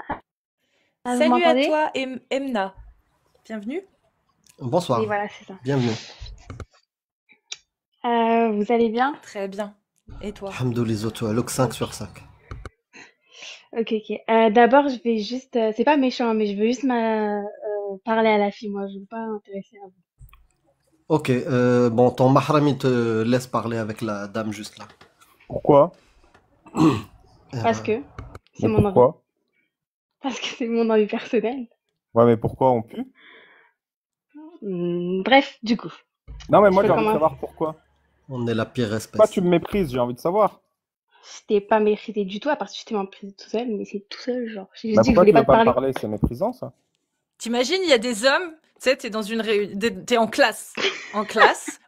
Ah, vous Salut à m'entendez? toi, Emna. Bienvenue. Oui, Bonsoir, voilà, c'est ça. bienvenue. Vous allez bien? Très bien. Et toi? Alhamdoulilah, toi, log 5 sur 5. Ok, ok. D'abord, je vais juste, c'est pas méchant, hein, mais je veux juste parler à la fille. Moi, je veux pas m'intéresser à vous. Ok, bon, ton mahram, il te laisse parler avec la dame juste là. Pourquoi? Eh Parce ben, que c'est Mais mon envie. pourquoi? Parce que c'est mon envie personnelle. Ouais, mais pourquoi on pue? Bref, du coup, Non, mais je moi peux j'ai envie de commencer. savoir pourquoi. on est la pire Pourquoi tu espèce. me méprises? J'ai envie de savoir. Je t'ai pas mérité du tout, à part si je t'ai méprisé tout seul, mais c'est tout seul, genre. J'ai juste Bah dit que je pourquoi voulais tu pas veux te pas me parler. parler? C'est méprisant ça. T'imagines, il y a des hommes, tu sais, t'es dans une t'es en classe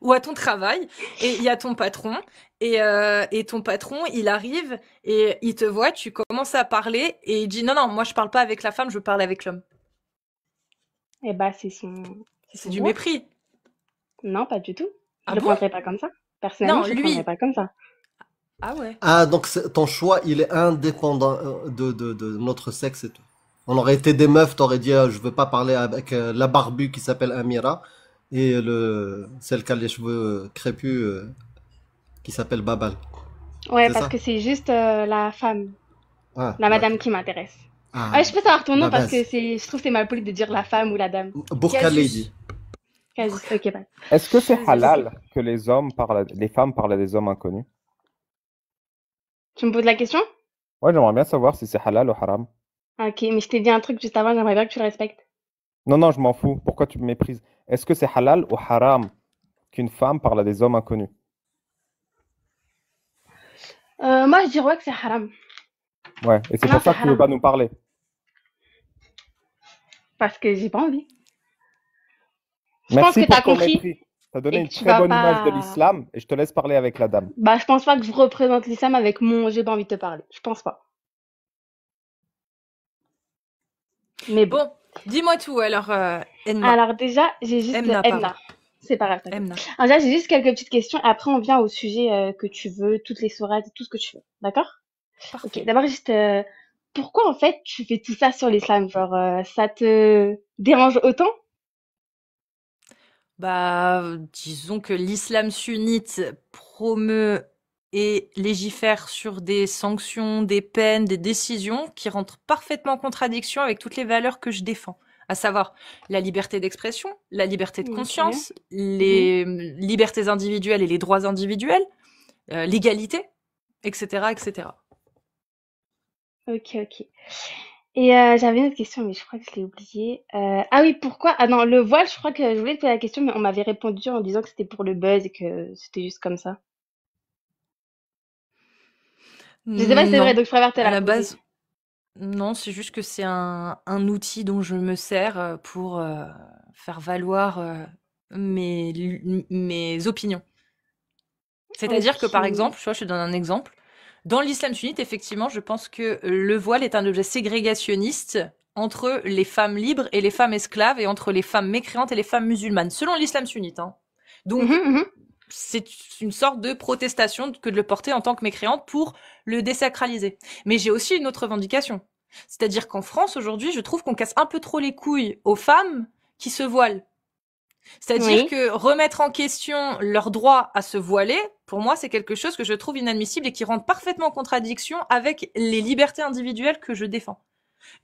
ou à ton travail, et il y a ton patron, et ton patron, il arrive et il te voit, tu commences à parler et il dit non, non, moi je parle pas avec la femme, je veux parler avec l'homme. Eh bah, c'est C'est son du droit. mépris. Non, pas du tout. Je Ah le bon? prendrais pas comme ça. Personnellement, Non, je le prendrais lui. pas comme ça. Ah ouais. Ah, donc ton choix, il est indépendant de notre sexe et tout. On aurait été des meufs, t'aurais dit, je veux pas parler avec la barbue qui s'appelle Amira et celle qui a les cheveux crépus qui s'appelle Babal. Ouais, C'est parce ça? que c'est juste la femme. Ah, La madame d'accord. qui m'intéresse. Ah, Ah, je peux savoir ton nom la parce que base. je trouve que c'est mal poli de dire la femme ou la dame. Burka Lady. Casus. Casus. Ok, bah. Est-ce que c'est Casus. Ok. halal que les femmes parlent à des hommes inconnus? Tu me poses la question? Ouais, j'aimerais bien savoir si c'est halal ou haram. Ok, mais je t'ai dit un truc juste avant, j'aimerais bien que tu le respectes. Non, non, je m'en fous. Pourquoi tu me méprises? Est-ce que c'est halal ou haram qu'une femme parle à des hommes inconnus? Moi, je dirais ouais que c'est haram. Ouais, et c'est Non, pour c'est ça que tu veux haram. pas nous parler. Parce que j'ai pas envie. Je pense Merci que t'as pour ton compris mépris. Tu as donné et que une tu très vas bonne image de pas. l'islam et je te laisse parler avec la dame. Bah, je pense pas que je représente l'islam avec mon j'ai pas envie de te parler. Je pense pas. Mais bon. Bon, dis-moi tout alors, Alors, déjà, j'ai juste Emna, pardon. Emna. C'est pas grave, t'inquiète. Emna. Alors, déjà, j'ai juste quelques petites questions. Après, on vient au sujet que tu veux, toutes les sourates, tout ce que tu veux. D'accord? Ok, Parfait. d'abord juste, pourquoi en fait tu fais tout ça sur l'islam? Genre, ça te dérange autant? Bah, disons que l'islam sunnite promeut et légifère sur des sanctions, des peines, des décisions qui rentrent parfaitement en contradiction avec toutes les valeurs que je défends, à savoir la liberté d'expression, la liberté de Ok. conscience, Mhm. les libertés individuelles et les droits individuels, l'égalité, etc., etc. Ok, ok. Et j'avais une autre question, mais je crois que je l'ai oubliée. Ah oui, pourquoi? Ah non, le voile, je crois que je voulais te poser la question, mais on m'avait répondu en disant que c'était pour le buzz et que c'était juste comme ça. Je sais pas si c'est vrai, Non, donc je préfère te à la la poser. base, non, c'est juste que c'est un outil dont je me sers pour faire valoir mes opinions. C'est-à-dire que, Ok. par exemple, tu vois, je te donne un exemple. Dans l'islam sunnite, effectivement, je pense que le voile est un objet ségrégationniste entre les femmes libres et les femmes esclaves et entre les femmes mécréantes et les femmes musulmanes, selon l'islam sunnite, hein. Mhm, Donc, mhm. c'est une sorte de protestation que de le porter en tant que mécréante pour le désacraliser. Mais j'ai aussi une autre revendication. C'est-à-dire qu'en France, aujourd'hui, je trouve qu'on casse un peu trop les couilles aux femmes qui se voilent. C'est-à-dire Oui. que remettre en question leur droit à se voiler, pour moi, c'est quelque chose que je trouve inadmissible et qui rentre parfaitement en contradiction avec les libertés individuelles que je défends.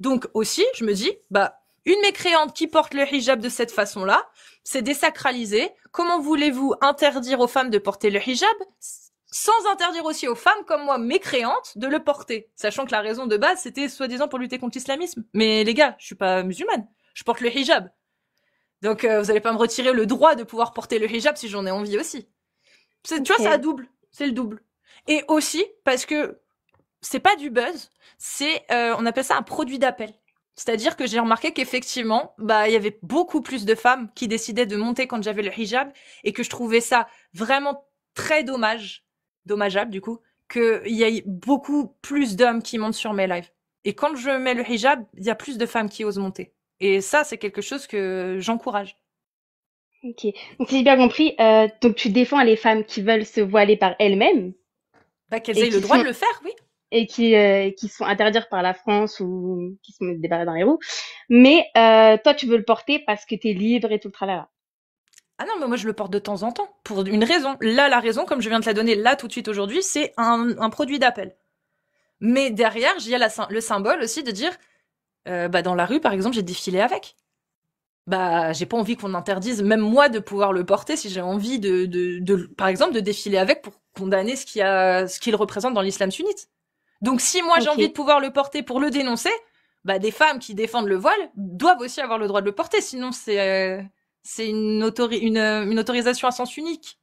Donc aussi, je me dis, bah, une mécréante qui porte le hijab de cette façon-là, c'est désacralisé. Comment voulez-vous interdire aux femmes de porter le hijab sans interdire aussi aux femmes comme moi, mécréantes, de le porter? Sachant que la raison de base, c'était soi-disant pour lutter contre l'islamisme. Mais les gars, je suis pas musulmane. Je porte le hijab. Donc vous allez pas me retirer le droit de pouvoir porter le hijab si j'en ai envie aussi. Tu vois, ça Ok. double. C'est le double. Et aussi parce que c'est pas du buzz, c'est on appelle ça un produit d'appel. C'est-à-dire que j'ai remarqué qu'effectivement, bah il y avait beaucoup plus de femmes qui décidaient de monter quand j'avais le hijab et que je trouvais ça vraiment très dommageable du coup, qu'il y ait beaucoup plus d'hommes qui montent sur mes lives. Et quand je mets le hijab, il y a plus de femmes qui osent monter. Et ça, c'est quelque chose que j'encourage. Ok. Donc, si j'ai bien compris, donc tu défends les femmes qui veulent se voiler par elles-mêmes Bah qu'elles et aient le qui droit sont de le faire, oui. et qui sont interdits par la France ou qui se mettent des barrières dans les roues. Mais toi, tu veux le porter parce que t'es libre et tout le tralala. Ah non, mais moi je le porte de temps en temps, pour une raison. Là, la raison, comme je viens de te la donner là tout de suite aujourd'hui, c'est un produit d'appel. Mais derrière, il y a le symbole aussi de dire, bah dans la rue, par exemple, j'ai défilé avec. Bah, j'ai pas envie qu'on interdise, même moi, de pouvoir le porter si j'ai envie par exemple, de défiler avec pour condamner ce qu'il représente dans l'islam sunnite. Donc, si moi j'ai Ok. envie de pouvoir le porter pour le dénoncer, bah, des femmes qui défendent le voile doivent aussi avoir le droit de le porter, sinon c'est une autorisation à sens unique.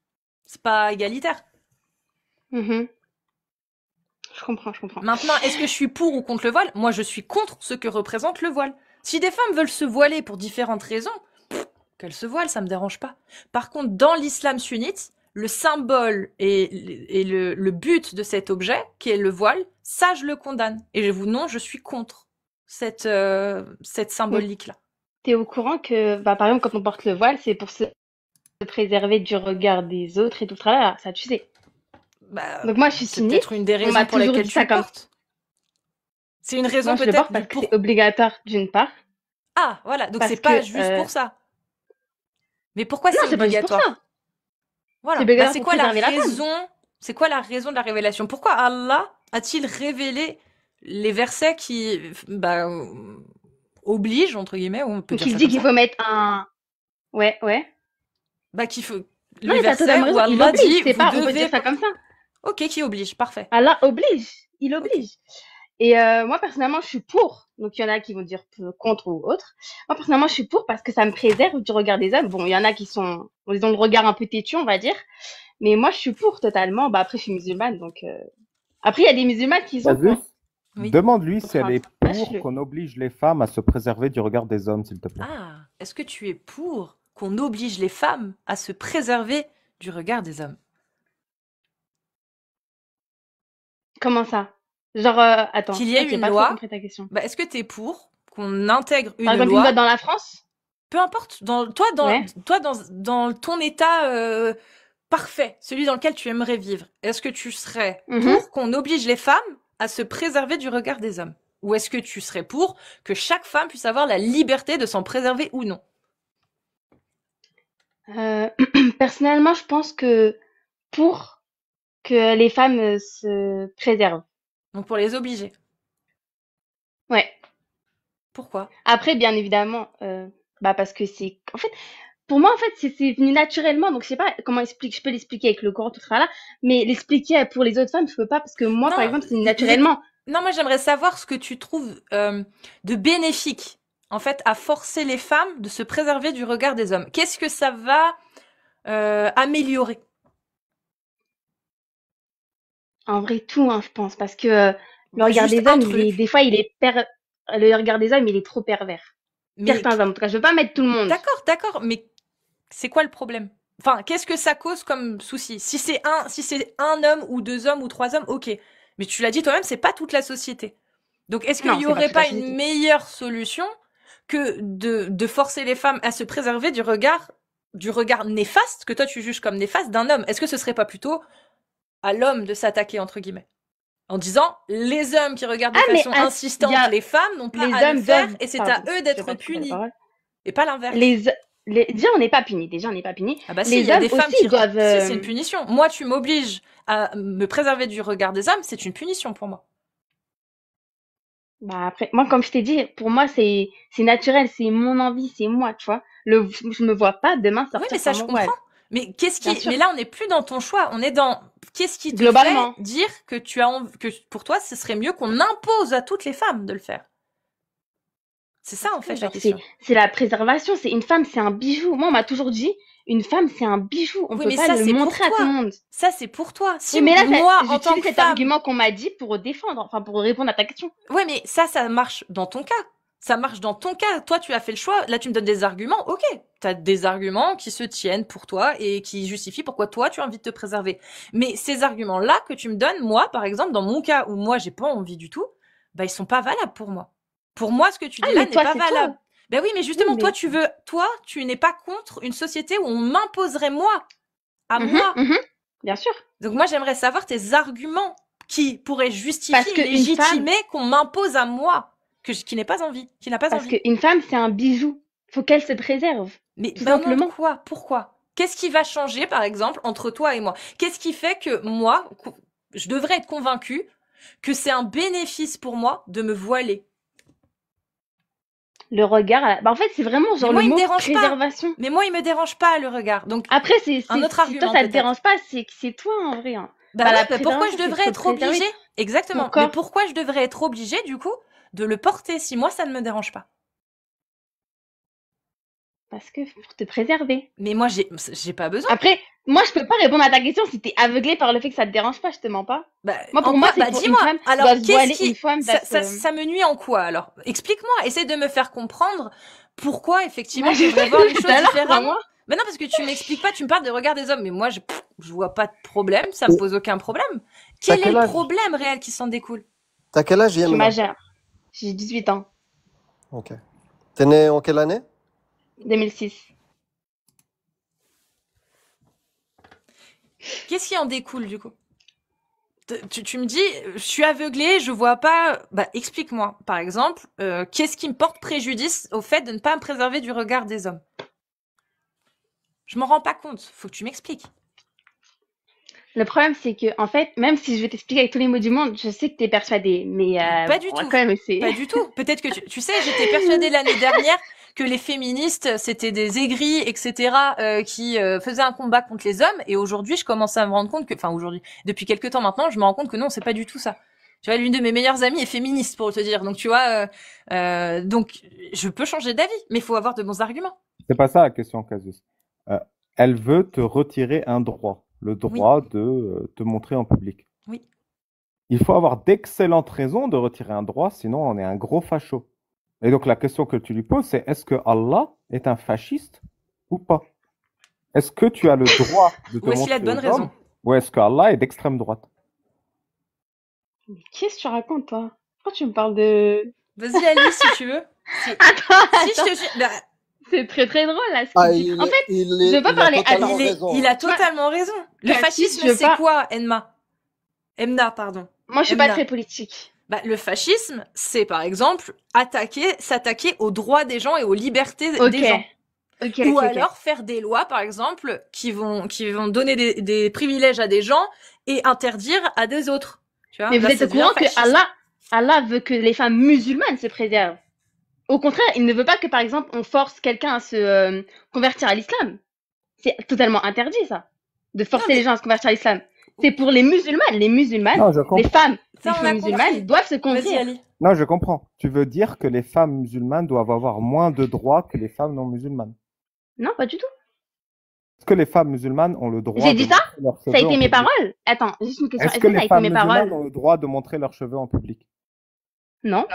C'est pas égalitaire. Mhm. Je comprends, je comprends. Maintenant, est-ce que je suis pour ou contre le voile? Moi, je suis contre ce que représente le voile. Si des femmes veulent se voiler pour différentes raisons, qu'elles se voilent, ça me dérange pas. Par contre, dans l'islam sunnite, le symbole et le but de cet objet, qui est le voile, ça, je le condamne. Et non, je suis contre cette symbolique-là. T'es au courant que, bah, par exemple, quand on porte le voile, c'est pour se préserver du regard des autres et tout le tralala. Ça, tu sais. Bah, Donc moi, je suis c'est sunnite. peut-être une des On raisons m'a pour toujours lesquelles dit tu ça le comme portes. C'est une raison moi, je le peut-être porte parce que pour... c'est obligatoire d'une part. Ah, voilà, donc Parce c'est pas que juste pour ça. Mais pourquoi non, c'est c'est pas juste pour obligatoire? ça. Voilà. C'est Bah, obligatoire c'est pour quoi la préserver la femme. raison? C'est quoi la raison de la révélation? Pourquoi Allah a-t-il révélé les versets qui, bah, obligent, entre guillemets, on peut Donc dire il ça dit comme qu'il ça? faut mettre un. Ouais, ouais. Bah, qu'il faut, Non, les mais t'as versets totalement où raison. Il Allah oblige. dit, C'est vous pas. On peut devez, dire ça comme ça. ok, qui oblige, parfait. Allah oblige. Il Ok. oblige. Et moi, personnellement, je suis pour. Donc, il y en a qui vont dire contre ou autre. Moi, personnellement, je suis pour parce que ça me préserve du regard des hommes. Bon, il y en a qui sont, ils ont le regard un peu têtu, on va dire. Mais moi, je suis pour totalement. Bah, après, je suis musulmane. Donc, après, il y a des musulmanes qui sont Vas-y, contre. Oui. demande-lui si elle Enfin, est pour sache-le. qu'on oblige les femmes à se préserver du regard des hommes, s'il te plaît. Ah, est-ce que tu es pour qu'on oblige les femmes à se préserver du regard des hommes? Comment ça? Genre, attends. Qu'il y ait J'ai une pas trop loi, compris ta question. bah, est-ce que tu es pour qu'on intègre Par une exemple, une loi loi, dans la France? peu importe, Ouais. dans ton état parfait, celui dans lequel tu aimerais vivre, est-ce que tu serais Mhm. pour qu'on oblige les femmes à se préserver du regard des hommes? Ou est-ce que tu serais pour que chaque femme puisse avoir la liberté de s'en préserver ou non? Personnellement, je pense que pour que les femmes se préservent. Donc pour les obliger. Ouais. Pourquoi? Après, bien évidemment, bah parce que c'est, en fait, pour moi, en fait, c'est venu naturellement. Donc, je sais pas comment expliquer. Je peux l'expliquer avec le Coran, tout ça là, mais l'expliquer pour les autres femmes, je peux pas parce que moi, par Non, exemple, c'est venu naturellement. non, moi j'aimerais savoir ce que tu trouves de bénéfique, en fait, à forcer les femmes de se préserver du regard des hommes. Qu'est-ce que ça va améliorer? En vrai, tout, hein, je pense, parce que le Bah, regard juste des un hommes, truc. des fois, le regard des hommes, il est trop pervers. Mais Certains hommes, en tout cas, je veux pas mettre tout le monde. d'accord, mais c'est quoi le problème? Enfin, qu'est-ce que ça cause comme souci? Si c'est un homme ou deux hommes ou trois hommes, ok. Mais tu l'as dit toi-même, c'est pas toute la société. Donc, est-ce qu'il Non, y c'est pas aurait toute la pas une société. meilleure solution que de forcer les femmes à se préserver du regard néfaste que toi tu juges comme néfaste d'un homme? Est-ce que ce serait pas plutôt à l'homme de s'attaquer entre guillemets? En disant, les hommes qui regardent de Ah, mais façon insistante y a, les femmes n'ont pas les à le hommes faire doivent, et c'est à pardon, eux je vais d'être pas te couper la punis. parole. Et pas l'inverse. Déjà, on n'est pas punis. Déjà, on n'est pas punis. Ah bah si, il y Les a hommes des femmes aussi qui... doivent, Si, c'est une punition. Moi, tu m'obliges à me préserver du regard des hommes, c'est une punition pour moi. bah après, moi, comme je t'ai dit, pour moi, c'est naturel, c'est mon envie, c'est moi, tu vois. Je me vois pas demain Oui, mais sortir ça, sans je mon voile. comprends. Mais Bien sûr. mais là, on n'est plus dans ton choix. On est dans qu'est-ce qui te Globalement. fait dire que que pour toi, ce serait mieux qu'on impose à toutes les femmes de le faire. C'est ça, en fait, la Genre, question. c'est la préservation. C'est une femme, c'est un bijou. Moi, on m'a toujours dit, une femme, c'est un bijou. On Oui, peut mais pas ça, le c'est pour montrer à tout toi. le monde. Ça, c'est pour toi. Si Oui, mais là, moi, en tant j'utilise que cet femme, argument qu'on m'a dit pour défendre, enfin, pour répondre à ta question. ouais, mais ça marche dans ton cas. Ça marche dans ton cas. Toi, tu as fait le choix. Là, tu me donnes des arguments. Ok. Tu as des arguments qui se tiennent pour toi et qui justifient pourquoi toi, tu as envie de te préserver. Mais ces arguments-là que tu me donnes, moi, par exemple, dans mon cas où moi, j'ai pas envie du tout, bah, ils sont pas valables pour moi. Pour moi, ce que tu Ah, dis là mais n'est toi, pas c'est valable. toi. Ben oui, mais justement, Oui, toi, tu n'es pas contre une société où on m'imposerait moi, à Mhm, moi. mhm, bien sûr. Donc moi, j'aimerais savoir tes arguments. qui pourrait Parce justifier que et une femme, légitimer qu'on m'impose à moi, qui n'ai pas envie, qui n'a pas parce envie. qu'une femme, c'est un bijou. Faut qu'elle se préserve, Mais tout ben non, simplement. quoi? Pourquoi? Qu'est-ce qui va changer, par exemple, entre toi et moi? Qu'est-ce qui fait que moi, je devrais être convaincue que c'est un bénéfice pour moi de me voiler? Le regard, bah en fait, c'est vraiment Mais genre moi, le il me mot dérange pas. préservation. Mais moi, il me dérange pas le regard. Donc, Après, un autre si toi argument ça te peut-être. dérange pas, c'est que c'est toi en vrai. Hein. Bah Bah oui, la mais pourquoi je préservation, c'est devrais te être préserver obligée? ton Exactement. Mais corps. pourquoi je devrais être obligée, du coup, de le porter si moi, ça ne me dérange pas? Parce que pour te préserver. Mais moi, j'ai pas besoin. Après, moi, je peux pas répondre à ta question si t'es aveuglé par le fait que ça te dérange pas, je te mens pas. Bah, Moi, pour en moi, quoi? c'est Bah, pour une dis-moi. femme Alors, doit se qu'est-ce voiler, une qui, femme doit se... ça me nuit en quoi, alors? Explique-moi. Essaie de me faire comprendre pourquoi, effectivement, Moi, je devrais voir les tout choses à l'heure, différemment. moi. Ben non, parce que tu m'expliques pas, tu me parles des regards des hommes, mais moi, je vois pas de problème, ça me pose aucun problème. T'as Quel est quel le âge? problème réel qui s'en découle? T'as quel âge, Je suis Yamina? majeure. J'ai 18 ans. Ok. T'es né en quelle année? 2006. Qu'est-ce qui en découle, du coup? Tu me dis, je suis aveuglée, je vois pas. Bah, explique-moi, par exemple, qu'est-ce qui me porte préjudice au fait de ne pas me préserver du regard des hommes? Je m'en rends pas compte. Faut que tu m'expliques. Le problème, c'est que, en fait, même si je vais t'expliquer avec tous les mots du monde, je sais que t'es persuadée. Mais Pas du on va tout. quand même essayer. Pas du tout. Peut-être que tu sais, j'étais persuadée l'année dernière que les féministes c'était des aigris, etc., qui faisaient un combat contre les hommes. Et aujourd'hui, je commence à me rendre compte que, enfin aujourd'hui, depuis quelques temps maintenant, je me rends compte que non, c'est pas du tout ça. Tu vois, l'une de mes meilleures amies est féministe pour te dire. Donc tu vois, donc je peux changer d'avis, mais il faut avoir de bons arguments. C'est pas ça la question, Casus. Euh, Elle veut te retirer un droit, le Oui, droit de te montrer en public. oui. Il faut avoir d'excellentes raisons de retirer un droit, sinon on est un gros facho. Et donc la question que tu lui poses, c'est est-ce que Allah est un fasciste ou pas? Est-ce que tu as le droit de te Ou est-ce qu'il a de montrer bonnes aux hommes, raisons? ou est-ce que Allah est d'extrême droite? Mais qu'est-ce que tu racontes, toi? Pourquoi tu me parles de... Vas-y, Alice, si tu veux. Si, Attends, si je attends. te suis, bah, C'est très très drôle, là, ce Ah, qu'il dit. En fait, je veux pas il a parler à totalement lui. raison. il a Tu vois, totalement raison. Le Cassis, fascisme, je veux c'est pas... quoi, Emna, pardon. Moi, je suis pas Emna. très politique. Bah, le fascisme, c'est par exemple s'attaquer aux droits des gens et aux libertés Ok. des gens. Ok, Ou ok, ok. alors faire des lois, par exemple, qui vont donner des privilèges à des gens et interdire à des autres. Tu vois, Mais vous là, êtes ça au devient courant que fasciste. Allah veut que les femmes musulmanes se préservent. Au contraire, il ne veut pas que, par exemple, on force quelqu'un à se convertir à l'islam. C'est totalement interdit, ça. De Non, forcer les mais gens à se convertir à l'islam. C'est pour les musulmanes. Les musulmanes, Non, je les comprends. femmes, les ça, on a femmes musulmanes compris. doivent se Vas-y, convertir. Ali. Non, je comprends. Tu veux dire que les femmes musulmanes doivent avoir moins de droits que les femmes non musulmanes? Non, pas du tout. Est-ce que les femmes musulmanes ont le droit J'ai de dit ça? montrer leurs Ça a cheveux été en mes public? paroles? Attends, juste une question. Est-ce Est-ce que que ça a les été femmes mes musulmanes paroles? ont le droit de montrer leurs cheveux en public? Non.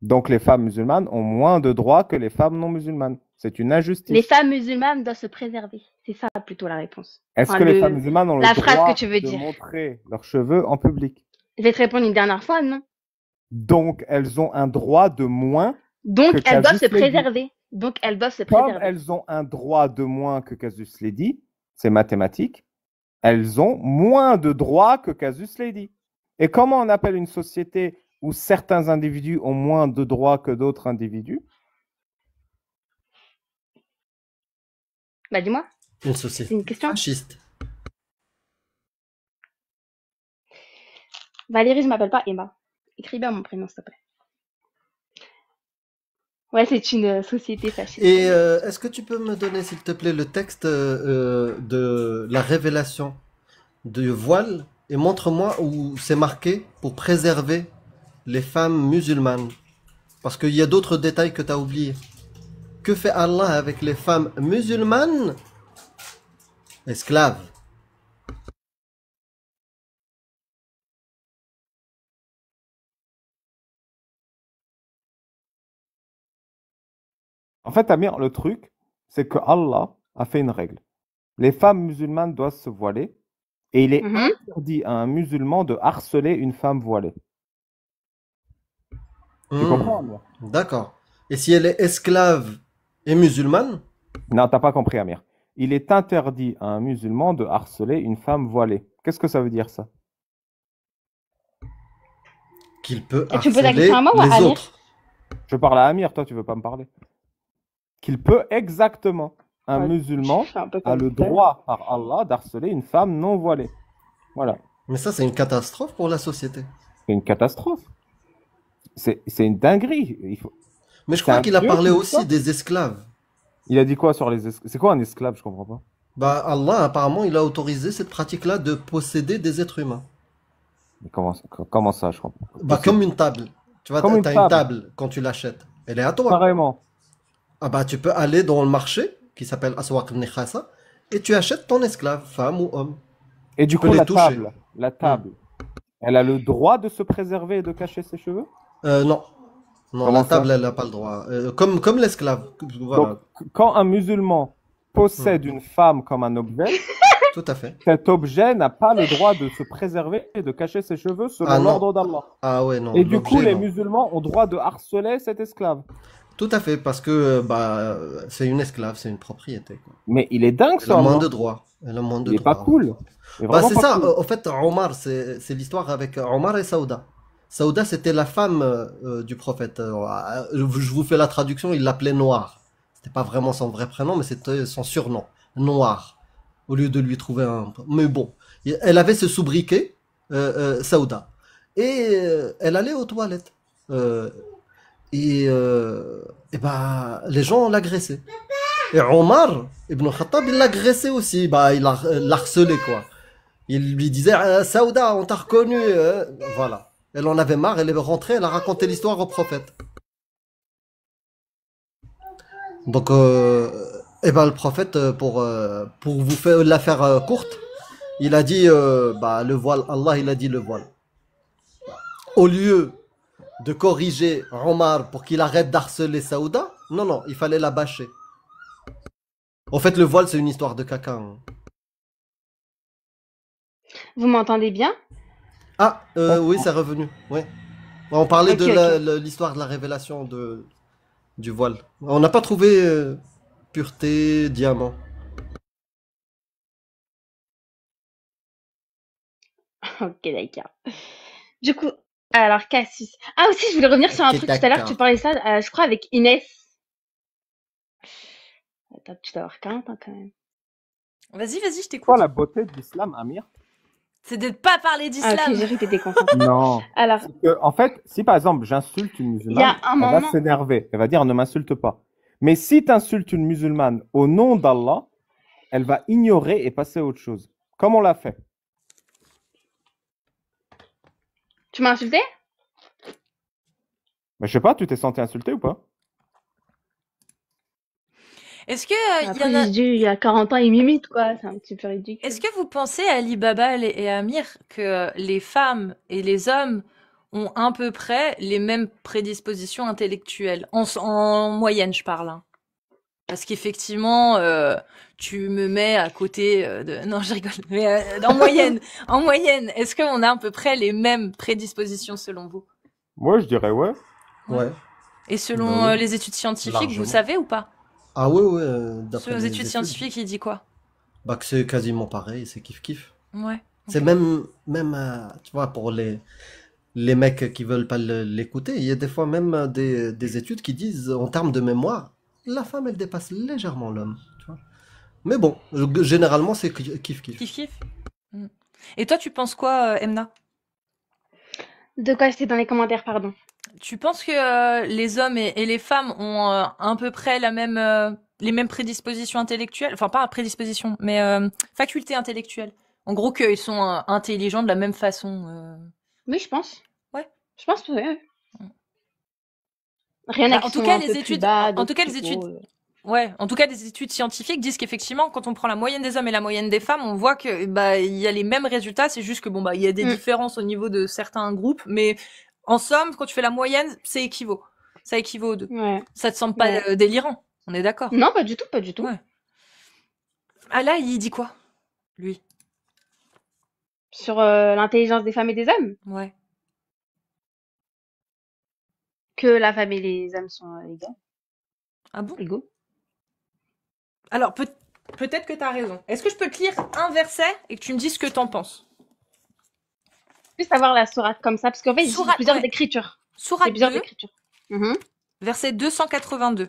Donc les femmes musulmanes ont moins de droits que les femmes non musulmanes. C'est une Les injustice. femmes musulmanes doivent se préserver. C'est ça plutôt la réponse. Est-ce Enfin, que les femmes musulmanes ont le la phrase droit que tu veux de dire. montrer leurs cheveux en public? Je vais te répondre une dernière fois, non. Donc elles ont un droit de moins Donc, que elles doivent Casus se l'a dit. préserver. Donc, elles doivent se Comme préserver. elles ont un droit de moins que Casus l'a dit, c'est mathématique, elles ont moins de droits que Casus l'a dit. Et comment on appelle une société où certains individus ont moins de droits que d'autres individus? Bah, dis-moi. Une C'est société une question. fasciste. Valérie, je m'appelle pas Emma. Écris bien mon prénom, s'il te plaît. Ouais, c'est une société fasciste. Et est-ce que tu peux me donner, s'il te plaît, le texte de la révélation du voile et montre-moi où c'est marqué pour préserver les femmes musulmanes. Parce qu'il y a d'autres détails que tu as oubliés. Que fait Allah avec les femmes musulmanes esclaves? En fait, Amir, le truc, c'est que Allah a fait une règle. Les femmes musulmanes doivent se voiler et il est Mhm. interdit à un musulman de harceler une femme voilée. Tu Hmm, comprends, Amir? d'accord. Et si elle est esclave et musulmane? Non, t'as pas compris, Amir. Il est interdit à un musulman de harceler une femme voilée. Qu'est-ce que ça veut dire, ça? qu'il peut Et tu me poses la harceler question à moi ou à les Amir? autres. Je parle à Amir, toi tu veux pas me parler. Qu'il peut exactement, un Ouais, musulman je fais un peu a comme le ça. droit par Allah d'harceler une femme non voilée. Voilà, Mais ça, c'est une catastrophe pour la société. c'est une catastrophe. C'est une dinguerie. Mais je C'est crois un qu'il a dieu parlé qui dit aussi ça. des esclaves. Il a dit quoi sur les esclaves? C'est quoi un esclave? Je comprends pas. Bah, Allah, apparemment, il a autorisé cette pratique-là de posséder des êtres humains. Mais comment ça, je comprends pas. Bah, comme une table. Tu vois, Comme une t'as une table, table quand tu l'achètes. Elle est à toi. carrément. Ah bah, tu peux aller dans le marché, qui s'appelle Aswaq al-Nikhasa, et tu achètes ton esclave, femme ou homme. Et du Tu peux coup, les toucher. la table, elle a le droit de se préserver et de cacher ses cheveux? Non. Non, Comment la ça? table, elle n'a pas le droit. Comme l'esclave. Voilà. Donc, quand un musulman possède une femme comme un objet, Tout à fait. cet objet n'a pas le droit de se préserver et de cacher ses cheveux selon Ah non. l'ordre d'Allah. Ah ouais, non. Et du coup, l'objet, les non. musulmans ont droit de harceler cet esclave. Tout à fait, parce que bah, c'est une esclave, c'est une propriété, quoi. Mais il est dingue, Elle a ce moins Allah. de droits. Elle a moins de Il est pas droits. cool. Il est Bah, vraiment c'est pas ça. cool. En fait, Omar, c'est l'histoire avec Omar et Saouda. Saouda, c'était la femme du prophète. Je vous fais la traduction, il l'appelait Noir. C'était pas vraiment son vrai prénom, mais c'était son surnom. Noir. Au lieu de lui trouver un... Mais bon. Elle avait ce sobriquet, Saouda. Et elle allait aux toilettes. Euh, et bah, les gens l'agressaient. Et Omar ibn Khattab, il l'agressait aussi. Bah, il l'harcelait, quoi. Il lui disait Saouda, on t'a reconnu. Voilà. Elle en avait marre, elle est rentrée, elle a raconté l'histoire au prophète. Donc, et ben, le prophète, pour vous faire la faire courte, il a dit bah, le voile, Allah, il a dit le voile. Au lieu de corriger Omar pour qu'il arrête d'harceler Saouda, non, non, il fallait la bâcher. En fait, le voile, c'est une histoire de caca, hein. Vous m'entendez bien? Ah, oui, c'est revenu. Ouais. On parlait Ok, de ok. l'histoire de la révélation du voile. On n'a pas trouvé pureté, diamant. Ok, d'accord. Du coup, alors Cassis. Ah aussi, je voulais revenir sur un Ok, truc tout à l'heure, tu d'accord. parlais ça, je crois avec Inès. Attends, tu dois avoir 40 ans quand même. Vas-y, vas-y, je Quoi t'écoute. la beauté de l'islam, Amir? C'est de ne pas parler Ah ok, d'islam. j'ai cru que t'étais concentré. Non. Alors, C'est que, en fait, si par exemple j'insulte une il y a musulmane, un elle va moment... s'énerver. Elle va dire ne m'insulte pas. Mais si tu insultes une musulmane au nom d'Allah, elle va ignorer et passer à autre chose. Comme on l'a fait. Tu m'as insulté? Mais je sais pas, tu t'es senti insulté ou pas? Est-ce que il y Après, en a... j'ai dit, il y a 40 ans, il m'imite, quoi. C'est un petit peu ridicule. Est-ce que vous pensez, Ali Babal et Amir, que les femmes et les hommes ont à peu près les mêmes prédispositions intellectuelles en moyenne, je parle, hein. Parce qu'effectivement, tu me mets à côté de... Non, je rigole. Mais en moyenne, est-ce qu'on a à peu près les mêmes prédispositions selon vous? Moi, je dirais ouais. Ouais. Et selon Bah oui, les études scientifiques, largement. vous savez ou pas? Ah ouais, ouais, d'après Selon les les études études, scientifiques, il dit quoi? bah que c'est quasiment pareil, c'est kiff-kiff. Ouais. C'est Ok. même tu vois, pour les mecs qui veulent pas l'écouter, il y a des fois même des études qui disent, en termes de mémoire, la femme, elle dépasse légèrement l'homme, tu vois. Mais bon, généralement, c'est kiff-kiff. Kiff kiff. Mm. Et toi, tu penses quoi, Emna? De quoi c'était dans les commentaires, pardon. Tu penses que les hommes et les femmes ont à peu près les mêmes prédispositions intellectuelles? Enfin, pas prédispositions, mais facultés intellectuelles. En gros, qu'ils sont intelligents de la même façon. Oui, je pense. Ouais. Je pense que ouais. Mm. Rien Bah, à qui en tout sont cas, un les peu plus études, bas, en tout d'autres cas, plus les études, hauts. ouais, en tout cas, les études scientifiques disent qu'effectivement, quand on prend la moyenne des hommes et la moyenne des femmes, on voit que bah il y a les mêmes résultats. C'est juste que bon bah il y a des Mm. différences au niveau de certains groupes, mais en somme, quand tu fais la moyenne, c'est équivaut. Ça équivaut aux deux. Ouais. Ça te semble pas Ouais. délirant? On est d'accord? Non, pas du tout, pas du tout. Ouais. Ah là, il dit quoi, lui? Sur l'intelligence des femmes et des hommes, Ouais. que la femme et les hommes sont Ah bon? égaux. Alors peut-être que t'as raison. Est-ce que je peux te lire un verset et que tu me dises ce que t'en penses? plus savoir la sourate comme ça, parce qu'en fait, j'ai Sourate, plusieurs ouais. écritures. J'ai Sourate plusieurs 2, écritures. Mhm. verset 282.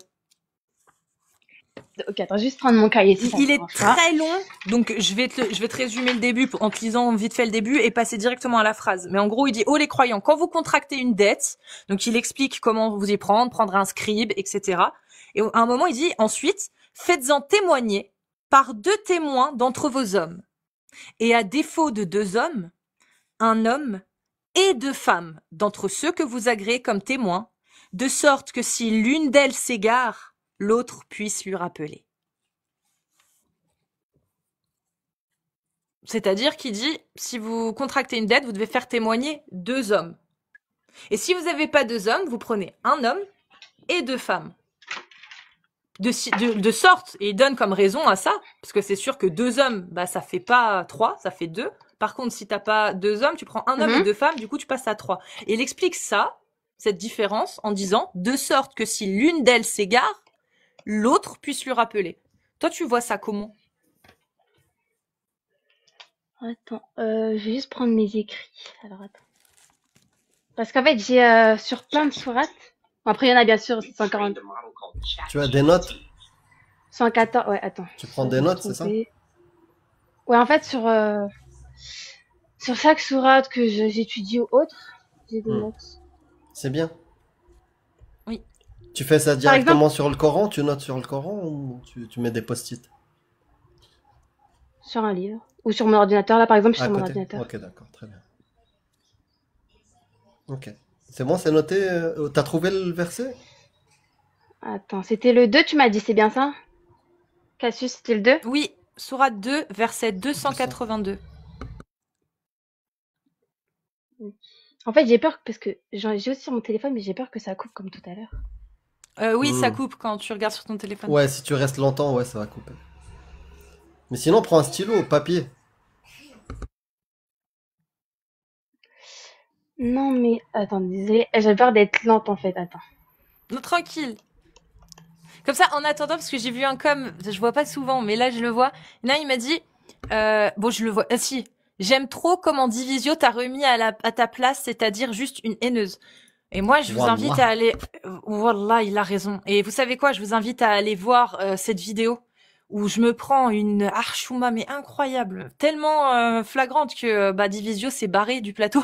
Ok, attends, juste prendre mon cahier si ça te Il est dérange pas. très long, donc je vais te résumer le début en te lisant vite fait le début et passer directement à la phrase. Mais en gros, il dit: oh les croyants, quand vous contractez une dette, donc il explique comment vous y prendre un scribe, etc. Et à un moment, il dit ensuite: faites-en témoigner par 2 témoins d'entre vos hommes. Et à défaut de 2 hommes, un homme et 2 femmes d'entre ceux que vous agréez comme témoins, de sorte que si l'une d'elles s'égare, l'autre puisse lui rappeler. C'est-à-dire qu'il dit, si vous contractez une dette, vous devez faire témoigner 2 hommes. Et si vous n'avez pas 2 hommes, vous prenez un homme et 2 femmes. De sorte, et il donne comme raison à ça, parce que c'est sûr que 2 hommes, bah ça fait pas 3, ça fait 2. Par contre, si t'as pas 2 hommes, tu prends un homme et 2 femmes, du coup tu passes à 3. Et il explique ça, cette différence, en disant, de sorte que si l'une d'elles s'égare, l'autre puisse lui rappeler. Toi, tu vois ça comment? Attends, je vais juste prendre mes écrits. Alors, attends. Parce qu'en fait, j'ai sur plein de sourates. Bon, après, il y en a bien sûr 140. Tu as des notes? 114, ouais, attends. Tu prends des notes, c'est ça? Ouais, en fait, sur chaque sourate que j'étudie ou autre, j'ai des notes. C'est bien. Oui. Tu fais ça directement sur le Coran? Tu notes sur le Coran ou tu mets des post-it? Sur un livre. Ou sur mon ordinateur. Là, par exemple, je suis À sur mon côté. ordinateur. Ok, d'accord, très bien. Ok. C'est bon, c'est noté. T'as trouvé le verset? Attends, c'était le 2, tu m'as dit, c'est bien ça? Cassius, c'était le 2? Oui, sourate 2, verset 282. En fait, j'ai peur parce que j'ai aussi sur mon téléphone, mais j'ai peur que ça coupe comme tout à l'heure. Oui, ça coupe quand tu regardes sur ton téléphone. Ouais, si tu restes longtemps, ouais, ça va couper. Mais sinon, prends un stylo au papier. Non, mais attends, désolé, j'ai peur d'être lente en fait. Attends. Non, tranquille. Comme ça, en attendant, parce que j'ai vu un com, je vois pas souvent, mais là je le vois. Là, il m'a dit, bon, je le vois. Ah si, j'aime trop comment Divisio t'a remis à ta place, c'est-à-dire juste une haineuse. Et moi, je vous Wallah. invite à aller. Wallah, il a raison. Et vous savez quoi? Je vous invite à aller voir cette vidéo où je me prends une archouma mais incroyable, tellement flagrante que Divisio s'est barré du plateau.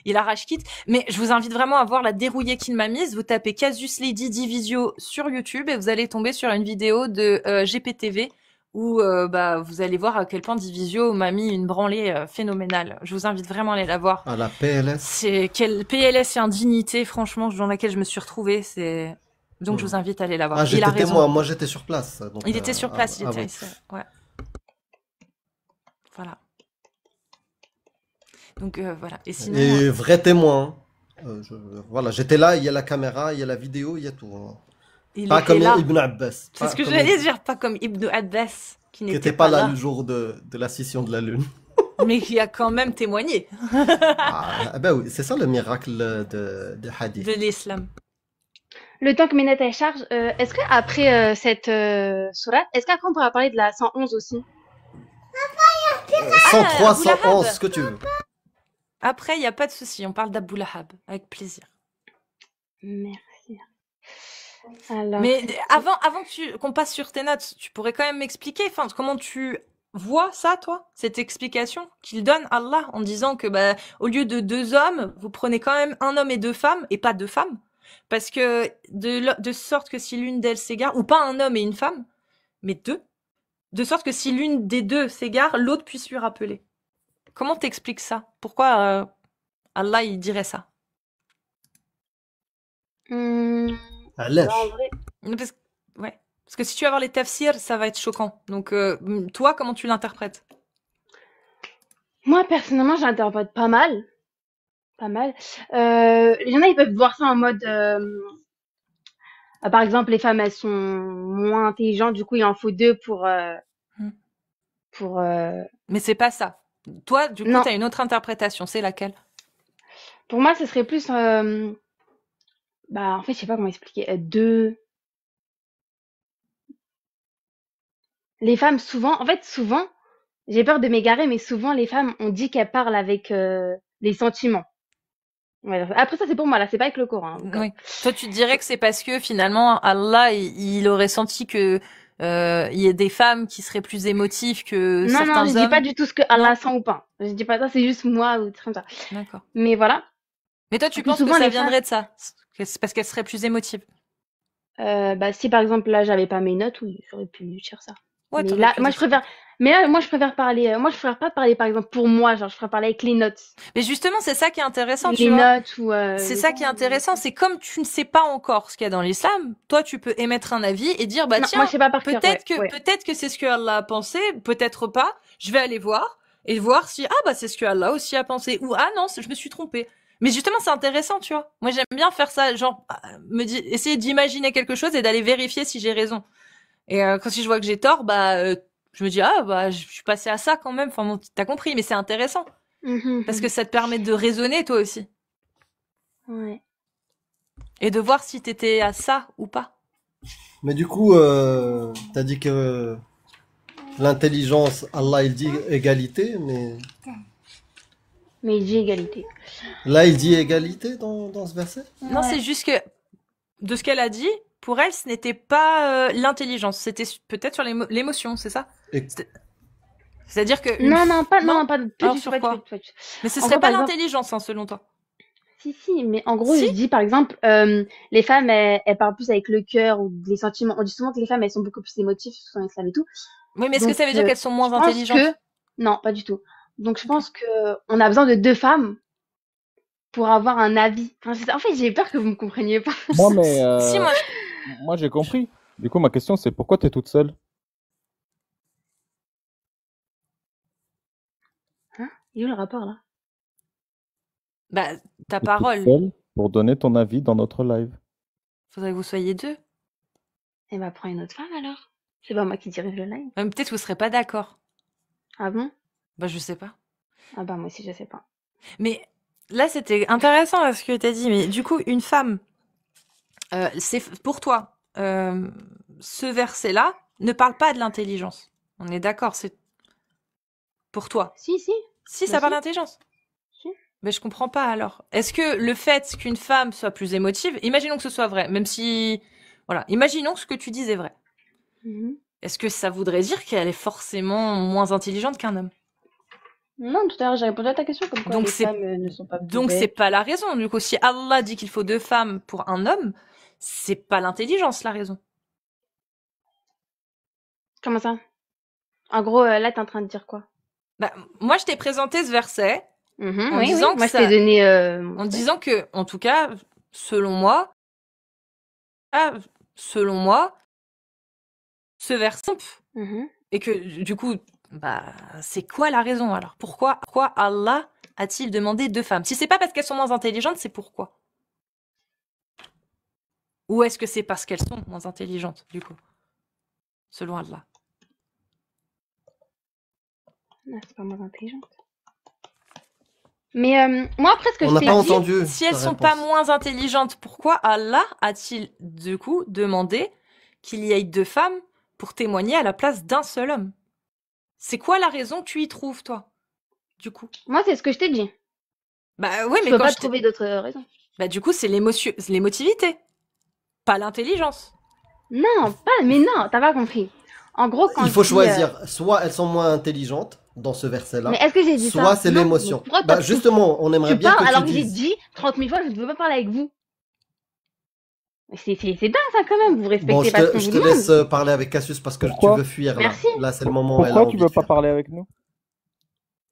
Il arrache quitte. Mais je vous invite vraiment à voir la dérouillée qu'il m'a mise. Vous tapez Casus Lady Divisio sur YouTube et vous allez tomber sur une vidéo de GPTV où vous allez voir à quel point Divisio m'a mis une branlée phénoménale. Je vous invite vraiment à aller la voir. Ah, la PLS. C'est quelle PLS et indignité, franchement, dans laquelle je me suis retrouvée. Donc je vous invite à aller la voir. Ah, Il a j'étais raison. témoin, moi j'étais sur place. Donc, Il était sur place, il était oui. ici. Ouais. Voilà. Donc voilà. Et sinon. Et vrai témoin. Voilà, j'étais là, il y a la caméra, il y a la vidéo, il y a tout. Il Pas était comme là. Ibn Abbas. C'est ce que j'allais dire, pas comme Ibn Abbas, qui n'était pas là là, le jour de la scission de la Lune. mais qui a quand même témoigné Ah, ben oui, c'est ça le miracle de Hadith. de l'islam. Le temps que mes notes elles chargent, est-ce que après cette sourate, est-ce qu'après on pourra parler de la 111 aussi? 103, Abu Lahab. 111, ce que tu veux. Après, il n'y a pas de souci, on parle d'Abu Lahab, avec plaisir. Merci. Alors, Mais avant qu'on passe sur tes notes, tu pourrais quand même m'expliquer, enfin, comment tu vois ça, toi, cette explication qu'il donne Allah en disant que, au lieu de 2 hommes, vous prenez quand même un homme et 2 femmes, et pas 2 femmes, parce que de sorte que si l'une d'elles s'égare, ou pas un homme et une femme, mais 2, de sorte que si l'une des 2 s'égare, l'autre puisse lui rappeler. Comment t'expliques ça? Pourquoi Allah il dirait ça? Allez. en vrai, Parce que si tu vas voir les tafsirs, ça va être choquant. Donc toi, comment tu l'interprètes? moi personnellement, j'interprète pas mal. Pas mal. Il y en a, ils peuvent voir ça en mode, par exemple, les femmes, elles sont moins intelligentes, du coup, il en faut 2 pour. Mais c'est pas ça. Toi, du coup, Non. t'as une autre interprétation. C'est laquelle? Pour moi, ce serait plus, en fait, je sais pas comment expliquer. Les femmes, souvent, j'ai peur de m'égarer, mais souvent, les femmes, on dit qu'elles parlent avec les sentiments. Ouais, après ça, c'est pour moi, là, c'est pas avec le Coran. Hein, donc, Oui. Toi, tu te dirais que c'est parce que finalement, Allah, il aurait senti que il y a des femmes qui seraient plus émotives que non, certains je dis hommes. pas du tout ce que Allah sent ou pas. Je dis pas ça, c'est juste moi ou des trucs comme ça. D'accord. Mais voilà. Mais toi, tu Plus penses que souvent, ça les viendrait de ça? C'est parce qu'elle serait plus émotive. Bah, si par exemple là j'avais pas mes notes, oui, j'aurais pu dire ça. Ouais, Mais t'aurais là, pu moi dire je ça. préfère. Mais là, moi je préfère parler. Moi je préfère pas parler par exemple pour moi, genre je préfère parler avec les notes. Mais justement, c'est ça qui est intéressant, tu Les vois. notes ou. C'est les ça temps, qui est intéressant, c'est comme tu ne sais pas encore ce qu'il y a dans l'islam, toi tu peux émettre un avis et dire bah Non, tiens, moi je sais pas par cœur. peut-être Ouais, que ouais. peut-être que c'est ce que Allah a pensé, peut-être pas. Je vais aller voir et voir si ah bah c'est ce que Allah aussi a pensé ou ah non, je me suis trompée. Mais justement, c'est intéressant, tu vois. Moi, j'aime bien faire ça, genre essayer d'imaginer quelque chose et d'aller vérifier si j'ai raison. Et quand si je vois que j'ai tort, bah je me dis ah bah je suis passé à ça quand même. Enfin bon, t'as compris, mais c'est intéressant parce que ça te permet de raisonner toi aussi Ouais. et de voir si t'étais à ça ou pas. Mais du coup, t'as dit que l'intelligence, Allah il dit égalité, mais Mais il dit égalité. là il dit égalité dans ce verset? Non, Ouais. c'est juste que de ce qu'elle a dit, pour elle, ce n'était pas l'intelligence, c'était peut-être sur l'émotion, c'est ça? Et- C'est-à-dire que Non, pas non, pas du alors tout, sur pas du quoi? tout, pas du tout. Mais ce En serait gros, pas par exemple, l'intelligence, hein, selon toi. si, mais en gros, Si? je dis par exemple, les femmes, elles parlent plus avec le cœur ou les sentiments. On dit souvent que les femmes, elles sont beaucoup plus émotives, surtout en islam et tout. Oui, mais est-ce que Donc, ça veut dire qu'elles sont moins je pense intelligentes? que non, pas du tout. Donc, je Ok. pense que on a besoin de deux femmes pour avoir un avis. Enfin, en fait, j'ai peur que vous me compreniez pas. Non, mais Si, moi, moi j'ai compris. Du coup, ma question c'est pourquoi tu es toute seule? Hein? Il est où le rapport là? bah, ta Tu es toute parole, seule pour donner ton avis dans notre live. faudrait que vous soyez deux. Eh ben, prends une autre femme alors. C'est pas moi qui dirige le live. Même peut-être vous serez pas d'accord. Ah bon? Bah, je sais pas. Ah bah moi aussi, je sais pas. Mais là, c'était intéressant ce que tu as dit. Mais du coup, une femme, c'est pour toi, ce verset-là ne parle pas de l'intelligence. On est d'accord, c'est pour toi. Si, si. Si, Bah ça parle si. d'intelligence. Si. Mais je comprends pas alors. Est-ce que le fait qu'une femme soit plus émotive, imaginons que ce soit vrai, même si, voilà, imaginons que ce que tu dis est vrai. Mhm. Est-ce que ça voudrait dire qu'elle est forcément moins intelligente qu'un homme? Non, tout à l'heure, j'ai répondu à ta question comme quoi Donc les c'est- femmes ne sont pas plus Donc c'est bêtes. pas la raison. Du coup, si Allah dit qu'il faut deux femmes pour un homme, c'est pas l'intelligence la raison. Comment ça? En gros, là, t'es en train de dire quoi? Bah, moi, je t'ai présenté ce verset en Oui, disant oui. que Moi, je ça, t'ai donné. en disant que, en tout cas, selon moi, ce verset, Mhm. et que du coup, bah, c'est quoi la raison alors? Pourquoi Allah a-t-il demandé deux femmes? Si c'est pas parce qu'elles sont moins intelligentes, c'est pourquoi? Ou est-ce que c'est parce qu'elles sont moins intelligentes, du coup, selon Allah? Ah, c'est pas moins intelligente. Mais moi, après, ce que On je n'a t'ai pas dit, entendu Si ta elles sont réponse. pas moins intelligentes, pourquoi Allah a-t-il du coup demandé qu'il y ait deux femmes pour témoigner à la place d'un seul homme? C'est quoi la raison que tu y trouves, toi, du coup? moi, c'est ce que je t'ai dit. Bah oui, Je mais peux quand pas je t'ai- trouver d'autres raisons. Bah du coup, c'est l'émotivité, pas l'intelligence. Non, mais non, t'as pas compris. En gros, quand Il je faut dis, choisir, soit elles sont moins intelligentes dans ce mais verset-là, est-ce que j'ai dit ça? soit c'est Non, l'émotion. mais pourquoi Bah justement, on aimerait tu bien parles que alors tu que j'ai dises. dit 30 000 fois que je ne veux pas parler avec vous? Mais c'est dingue ça quand même, vous respectez Bon, je pas ce qu'on te, je vous te demande. laisse parler avec Cassius parce que Pourquoi tu veux fuir là. Merci. Là, c'est le moment où elle a Pourquoi tu envie veux de pas fuir. parler avec nous?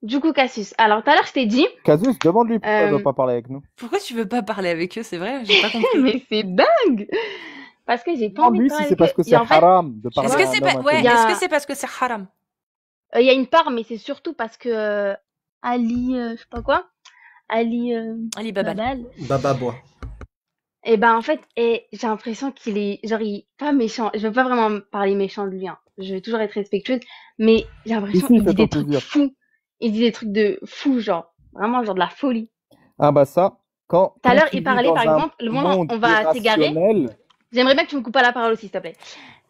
Du coup, Cassius, alors tout à l'heure je t'ai dit, Casus, demande-lui pourquoi il Euh, veut pas parler avec nous. Pourquoi tu veux pas parler avec eux? C'est vrai, j'ai pas compris. mais c'est dingue! Parce que j'ai pas Non, envie de lui, parler si c'est avec parce eux. que Et c'est en fait, haram de parler Est-ce à que un c'est homme pas, ouais, Il y a- est-ce que c'est parce que c'est haram? il y a une part, mais c'est surtout parce que Ali, je sais pas quoi, Ali Ali Babal. Babal, Baba bois. et ben en fait, j'ai l'impression qu'il est, genre, il est pas méchant. Je veux pas vraiment parler méchant de lui, hein. Je veux toujours être respectueuse, mais j'ai l'impression Ici, qu'il dit fais-toi des trucs plaisir. fous. Il dit des trucs de fou, genre, vraiment, genre de la folie. Ah bah ça, Tout à quand l'heure, tu il vis parlait, dans par un exemple, le moment où monde on va s'égarer. irrationnel, J'aimerais bien que tu me coupes pas la parole aussi, s'il te plaît.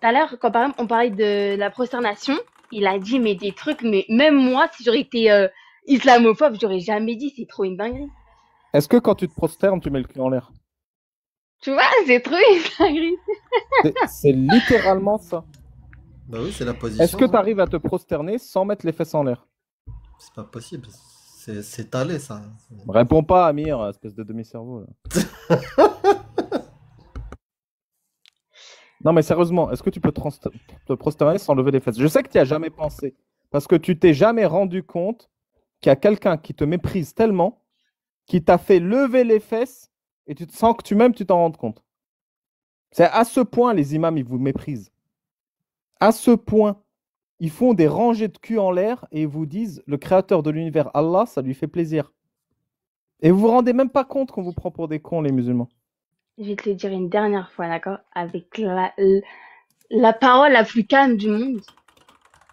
Tout à l'heure, quand par exemple on parlait de la prosternation, il a dit mais des trucs, mais même moi, si j'aurais été Islamophobe, j'aurais jamais dit, c'est trop une dinguerie. Est-ce que quand tu te prosternes, tu mets le cul en l'air? Tu vois, c'est trop une dinguerie. C'est littéralement ça. Bah oui, c'est la position. Est-ce que hein. tu arrives à te prosterner sans mettre les fesses en l'air? C'est pas possible. C'est talé, ça. Réponds pas, Amir, espèce de demi-cerveau. Là. Non, mais sérieusement, est-ce que tu peux te prosterner sans lever les fesses? Je sais que tu n'y as jamais pensé. Parce que tu t'es jamais rendu compte qu'il y a quelqu'un qui te méprise tellement, qui t'a fait lever les fesses, et tu te sens que tu t'en rends compte. C'est à ce point, les imams, ils vous méprisent. À ce point, ils font des rangées de cul en l'air et ils vous disent, le créateur de l'univers, Allah, ça lui fait plaisir. Et vous vous rendez même pas compte qu'on vous prend pour des cons, les musulmans. Je vais te le dire une dernière fois, d'accord? Avec la parole la plus calme du monde.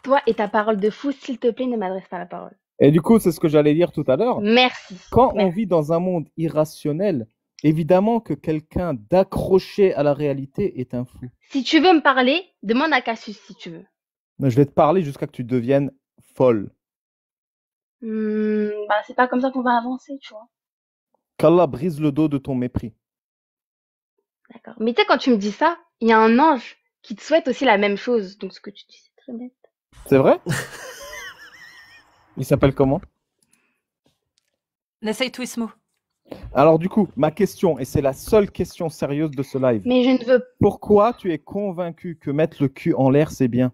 Toi et ta parole de fou, s'il te plaît, ne m'adresse pas la parole. Et du coup, c'est ce que j'allais dire tout à l'heure. Merci. Quand on Merci. vit dans un monde irrationnel, évidemment que quelqu'un d'accroché à la réalité est un fou. Si tu veux me parler, demande à Cassius si tu veux. Je vais te parler jusqu'à que tu deviennes folle. Bah, c'est pas comme ça qu'on va avancer, tu vois. Qu'Allah brise le dos de ton mépris. D'accord. Mais tu sais, quand tu me dis ça, il y a un ange qui te souhaite aussi la même chose. Donc, ce que tu dis, c'est très bête. C'est vrai? Il s'appelle comment? N'essaye tout ismo. Alors du coup, ma question, et c'est la seule question sérieuse de ce live. Mais je ne veux Pourquoi tu es convaincu que mettre le cul en l'air, c'est bien?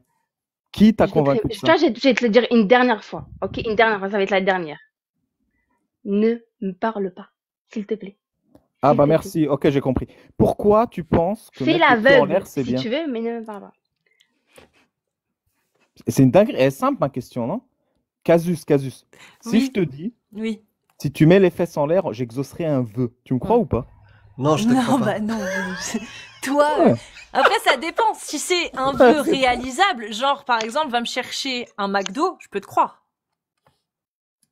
Qui t'a convaincu de ça? Toi, je vais te le dire une dernière fois. Ok, une dernière fois, ça va être la dernière. Ne me parle pas, s'il te plaît. Ah S'il bah te merci, ok, j'ai compris. Pourquoi tu penses que Fais mettre la le cul en veuve l'air, c'est si bien? tu veux, mais ne me parle pas. C'est une dinguerie, elle est simple ma question, non? Casus, si Oui. je te dis, Oui. si tu mets les fesses en l'air, j'exaucerai un vœu. Tu me crois ou pas? Non, je te crois Non, pas. bah non. Toi, Ouais. après ça dépend. Si c'est un vœu réalisable, genre par exemple, va me chercher un McDo, je peux te croire.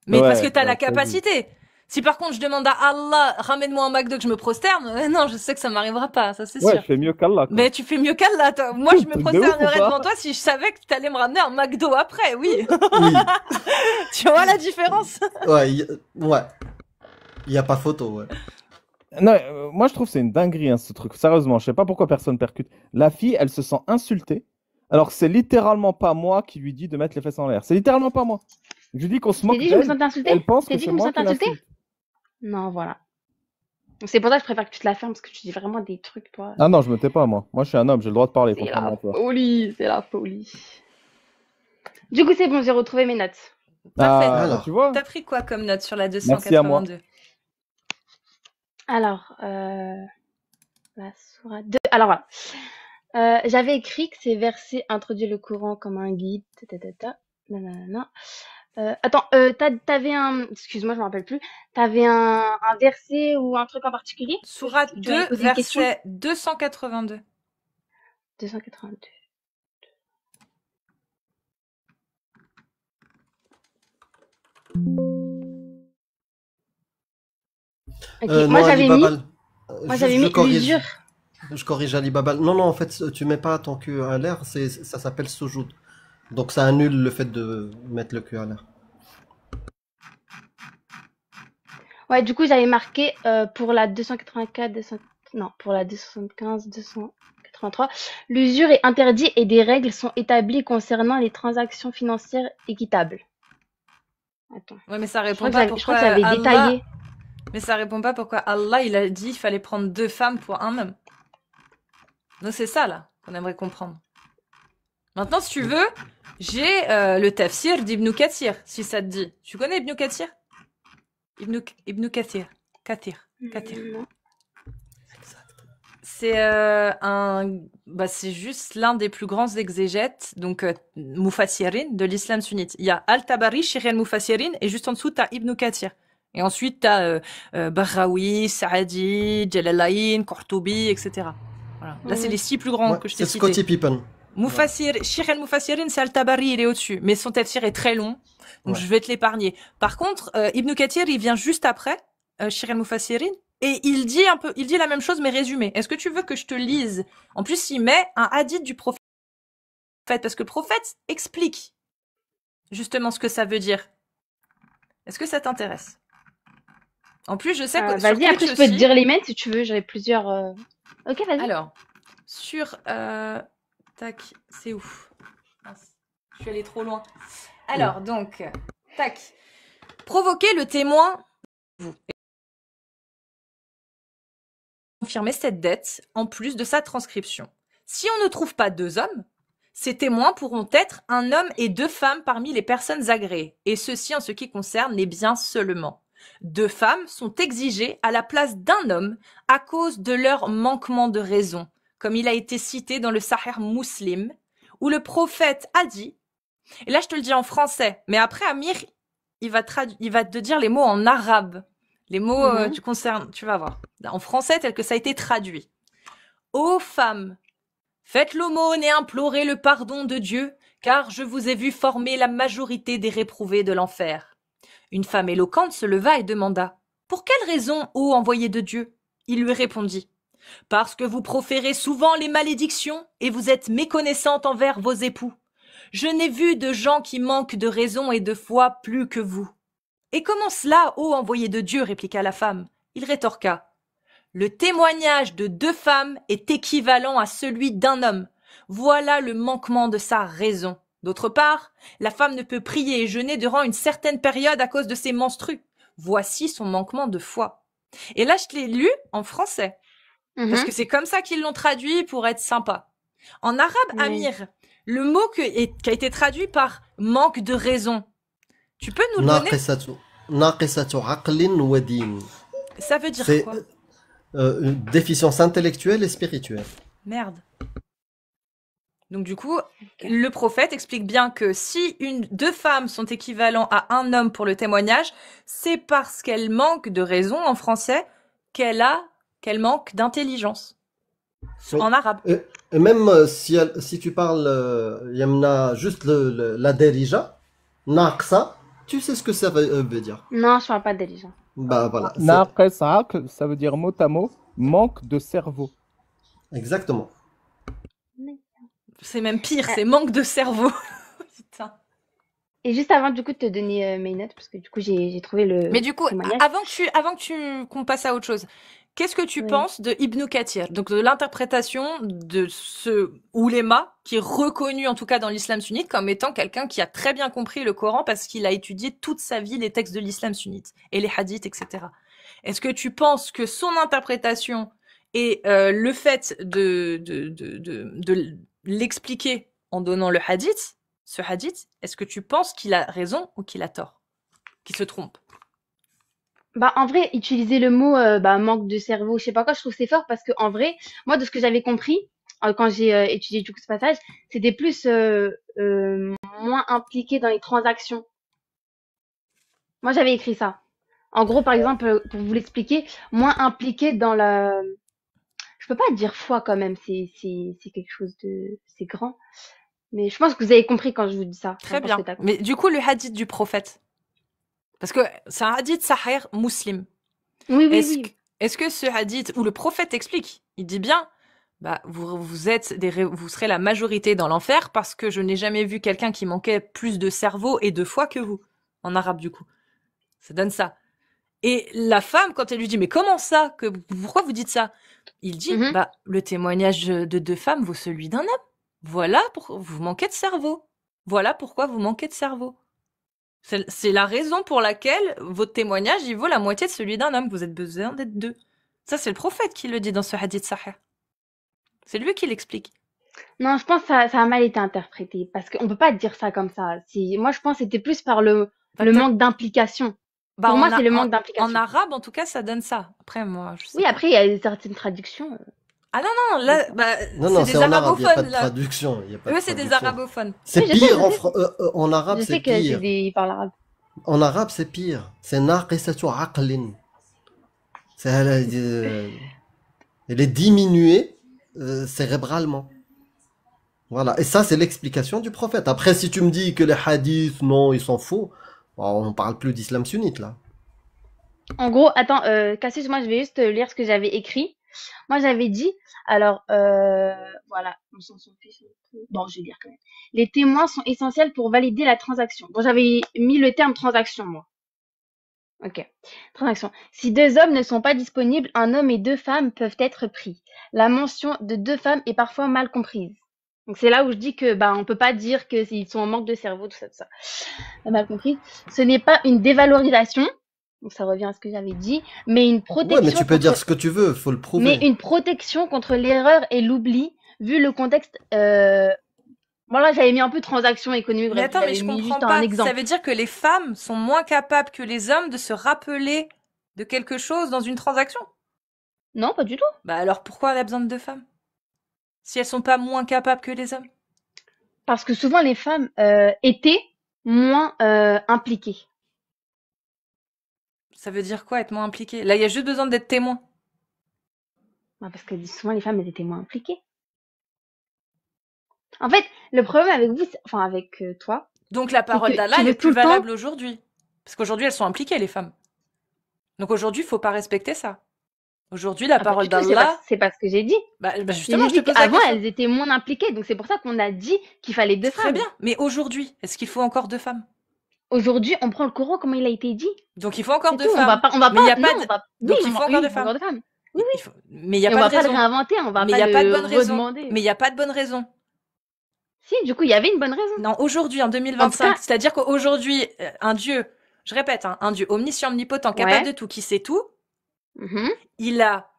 Mais Ouais, parce que t'as ouais, la vas-y. capacité. Si par contre je demande à Allah, ramène-moi un McDo que je me prosterne, non, je sais que ça m'arrivera pas, ça c'est Ouais, sûr. je fais mieux qu'Allah, quoi. Mais tu fais mieux qu'Allah, toi. Moi, je me Truc de ouf, ou prosternerais pas devant toi si je savais que t'allais me ramener un McDo après, oui. Oui. Tu vois la différence? Ouais. Ouais. Il n'y a pas photo, ouais. Non, moi je trouve que c'est une dinguerie hein, ce truc. Sérieusement, je sais pas pourquoi personne percute. La fille, elle se sent insultée, alors que c'est littéralement pas moi qui lui dis de mettre les fesses en l'air. C'est littéralement pas moi. Je lui dis qu'on se T'es moque dit que je me d'elle. sentais insultée? Elle pense T'es que dit c'est que je me moi sentais qui insultée? l'insulte. Non, voilà. Donc, c'est pour ça que je préfère que tu te la fermes, parce que tu dis vraiment des trucs, toi. Ah non, je me tais pas moi. Moi je suis un homme, j'ai le droit de parler, C'est contrairement la à toi. folie, c'est la folie. Du coup, c'est bon, j'ai retrouvé mes notes. Parfait. Ah, Alors. tu vois? T'as pris quoi comme note sur la Merci à moi. 282? Alors, la sourate 2. Alors voilà. J'avais écrit que ces versets introduisent le Coran comme un guide. Nanana. Attends, t'avais un. Excuse-moi, je me rappelle plus. T'avais un verset ou un truc en particulier? Sourate Tu m'avais 2, posé une question? verset 282. 282. Ok, moi Non, j'avais Ali mis. Babal. Moi j'avais mis l'usure. Je corrige Ali Babal. Non, non, en fait, tu mets pas ton cul à l'air, ça s'appelle soujoud. Donc ça annule le fait de mettre le cul à l'air. Ouais, du coup j'avais marqué pour la 284, non, pour la 275, 283. L'usure est interdite et des règles sont établies concernant les transactions financières équitables. Attends. Ouais, mais ça Je répond crois pas que pourquoi j'avais Allah... détaillé. Mais ça répond pas pourquoi Allah, il a dit qu'il fallait prendre 2 femmes pour un homme. Donc c'est ça, là, qu'on aimerait comprendre. Maintenant, si tu veux, j'ai le tafsir d'Ibn Kathir, si ça te dit. Tu connais Ibn Kathir? Ibn Kathir. Kathir. Non. C'est c'est juste l'un des plus grands exégètes, donc Mufassirin de l'islam sunnite. Il y a Al-Tabari, Shir al-Mufassirin, et juste en dessous, t'as Ibn Kathir. Et ensuite, t'as Baghawi, Saadi, Jalalayn, Qurtubi, etc. Voilà. Là, c'est les 6 plus grands Ouais, que je t'ai c'est cités. Scottie Pippen. Shir al-Mufassirin, c'est Al-Tabari, il est au-dessus. Mais son tafsir est très long, donc Ouais. je vais te l'épargner. Par contre, Ibn Kathir, il vient juste après Shir al-Mufassirin, et il dit la même chose, mais résumé. Est-ce que tu veux que je te lise? En plus, il met un hadith du prophète, parce que le prophète explique justement ce que ça veut dire. Est-ce que ça t'intéresse? En plus, je sais que sur Vas-y, après Twitch je peux te aussi. dire les mails si tu veux, j'aurai plusieurs. Ok, vas-y. Alors, sur tac, c'est où? Mince, je suis allée trop loin. Alors, donc, tac. Provoquer le témoin. Vous confirmer cette dette en plus de sa transcription. Si on ne trouve pas 2 hommes, ces témoins pourront être un homme et 2 femmes parmi les personnes agréées, et ceci en ce qui concerne les biens seulement. 2 femmes sont exigées à la place d'un homme à cause de leur manquement de raison, comme il a été cité dans le Sahih Muslim, où le prophète a dit, et là je te le dis en français, mais après Amir, il va te dire les mots en arabe. Les mots, tu vas voir. En français, tel que ça a été traduit. Ô femmes, faites l'aumône et implorez le pardon de Dieu, car je vous ai vu former la majorité des réprouvés de l'enfer. Une femme éloquente se leva et demanda, pour quelle raison, ô envoyé de Dieu? Il lui répondit, parce que vous proférez souvent les malédictions et vous êtes méconnaissante envers vos époux. Je n'ai vu de gens qui manquent de raison et de foi plus que vous. Et comment cela, ô envoyé de Dieu, répliqua la femme. Il rétorqua. Le témoignage de 2 femmes est équivalent à celui d'un homme. Voilà le manquement de sa raison. D'autre part, la femme ne peut prier et jeûner durant une certaine période à cause de ses menstrues. Voici son manquement de foi. Et là, je l'ai lu en français. Parce que c'est comme ça qu'ils l'ont traduit pour être sympa. En arabe, Amir, le mot qui a été traduit par manque de raison. Tu peux nous le donner? Naqisatu aqlin wa din. Ça veut dire quoi? Une déficience intellectuelle et spirituelle. Merde. Donc du coup, le prophète explique bien que si 2 femmes sont équivalents à un homme pour le témoignage, c'est parce qu'elles manquent de raison en français, qu'elle manque d'intelligence. Oui. En arabe. Et même si tu parles, Yamna, juste la derija, naqsa, tu sais ce que ça veut dire. Non, je parle pas d'intelligence. Bah voilà. Naqis aql, ça veut dire mot à mot, manque de cerveau. Exactement. C'est même pire, c'est manque de cerveau. Putain. Et juste avant du coup de te donner mes notes, parce que du coup j'ai trouvé le. Mais du coup, témoignage. qu'on passe à autre chose, qu'est-ce que tu penses de Ibn Kathir, donc de l'interprétation de ce ouléma qui est reconnu en tout cas dans l'islam sunnite comme étant quelqu'un qui a très bien compris le Coran parce qu'il a étudié toute sa vie les textes de l'islam sunnite et les hadiths, etc. Est-ce que tu penses que son interprétation et le fait de l'expliquer en donnant le hadith, ce hadith, est-ce que tu penses qu'il a raison ou qu'il a tort, qu'il se trompe? Bah en vrai, utiliser le mot manque de cerveau, je sais pas quoi, je trouve que c'est fort parce que en vrai, moi de ce que j'avais compris quand j'ai étudié du coup ce passage, c'était plus moins impliqué dans les transactions. Moi j'avais écrit ça. En gros, par exemple, pour vous l'expliquer, moins impliqué dans la. Je peux pas dire foi quand même, c'est quelque chose de, c'est grand. Mais je pense que vous avez compris quand je vous dis ça. Très bien. Mais du coup, le hadith du prophète, parce que c'est un hadith Sahih Muslim. Oui, oui, oui. Est-ce que ce hadith où le prophète explique, il dit bien, bah vous serez la majorité dans l'enfer parce que je n'ai jamais vu quelqu'un qui manquait plus de cerveau et de foi que vous, en arabe du coup. Ça donne ça. Et la femme, quand elle lui dit mais comment ça, pourquoi vous dites ça, il dit bah le témoignage de 2 femmes vaut celui d'un homme. Voilà pourquoi vous manquez de cerveau. Voilà pourquoi vous manquez de cerveau. C'est la raison pour laquelle votre témoignage, il vaut la moitié de celui d'un homme. Vous êtes besoin d'être 2. Ça, c'est le prophète qui le dit dans ce hadith sahih. C'est lui qui l'explique. Non, je pense que ça a mal été interprété. Parce qu'on peut pas dire ça comme ça. Moi, je pense que c'était plus par le manque d'implication. Bah, pour moi, c'est le manque d'implication. En arabe, en tout cas, ça donne ça. Après, moi, je sais Oui, pas. après, il y a certaines traductions. Ah non, là, c'est des arabophones. Il n'y a pas de traduction. Eux, c'est des arabophones. C'est pire en arabe, c'est pire. Je sais qu'ils parlent arabe. En arabe, c'est pire. C'est naqisatu aqlin. Elle est diminuée cérébralement. Voilà. Et ça, c'est l'explication du prophète. Après, si tu me dis que les hadiths, non, ils s'en foutent, on parle plus d'islam sunnite, là. En gros, attends, Cassius, moi, je vais juste lire ce que j'avais écrit. Moi, j'avais dit, alors, voilà, on s'en fiche un peu. Bon, je vais lire quand même. Les témoins sont essentiels pour valider la transaction. Bon, j'avais mis le terme transaction, moi. Ok. Transaction. Si deux hommes ne sont pas disponibles, un homme et deux femmes peuvent être pris. La mention de deux femmes est parfois mal comprise. Donc c'est là où je dis que bah on peut pas dire que s'ils sont en manque de cerveau, tout ça, tout ça. Mal compris. Ce n'est pas une dévalorisation, donc ça revient à ce que j'avais dit, mais une Ouais, mais protection tu peux dire contre, ce que tu veux, faut le mais prouver. une protection contre l'erreur et l'oubli, vu le contexte. Bon là j'avais mis un peu transaction économique, Mais bref, attends, mais j'avais je mis comprends juste un pas. Ça exemple. veut dire que les femmes sont moins capables que les hommes de se rappeler de quelque chose dans une transaction? Non, pas du tout. Bah alors pourquoi elle a besoin de deux femmes? Si elles sont pas moins capables que les hommes? Parce que souvent les femmes étaient moins impliquées. Ça veut dire quoi être moins impliqué? Là, il y a juste besoin d'être témoin. Bah, parce que souvent les femmes elles étaient moins impliquées. En fait, le problème avec vous, enfin avec toi, Donc la c'est parole que d'Allah, tu elle est veux tout plus le temps. valable aujourd'hui. Parce qu'aujourd'hui, elles sont impliquées, les femmes. Donc aujourd'hui, faut pas respecter ça. Aujourd'hui, la Ah, pas parole du tout, d'Allah, c'est pas ce que j'ai dit. J'ai justement, je te dit pose la qu'avant question. elles étaient moins impliquées, donc c'est pour ça qu'on a dit qu'il fallait deux Très femmes. bien. Mais aujourd'hui, est-ce qu'il faut encore deux femmes? Aujourd'hui, on prend le Coran comme il a été dit. Donc il faut encore C'est deux tout. femmes. On va Mais il y a pas, pas non, de... on va, Donc oui, il faut oui, encore deux il faut encore femmes. deux femmes. Mais il y a Et on pas va de pas le raison. réinventer, on va Mais il pas y a pas de le bonne raison. redemander. Mais il y a pas de bonne raison. Si, du coup, il y avait une bonne raison. Non, aujourd'hui, en En tout 2025, cas, c'est-à-dire qu'aujourd'hui, un Dieu, je répète, hein, un Dieu omniscient, omnipotent, capable ouais. de tout, qui sait tout, Mhm. il a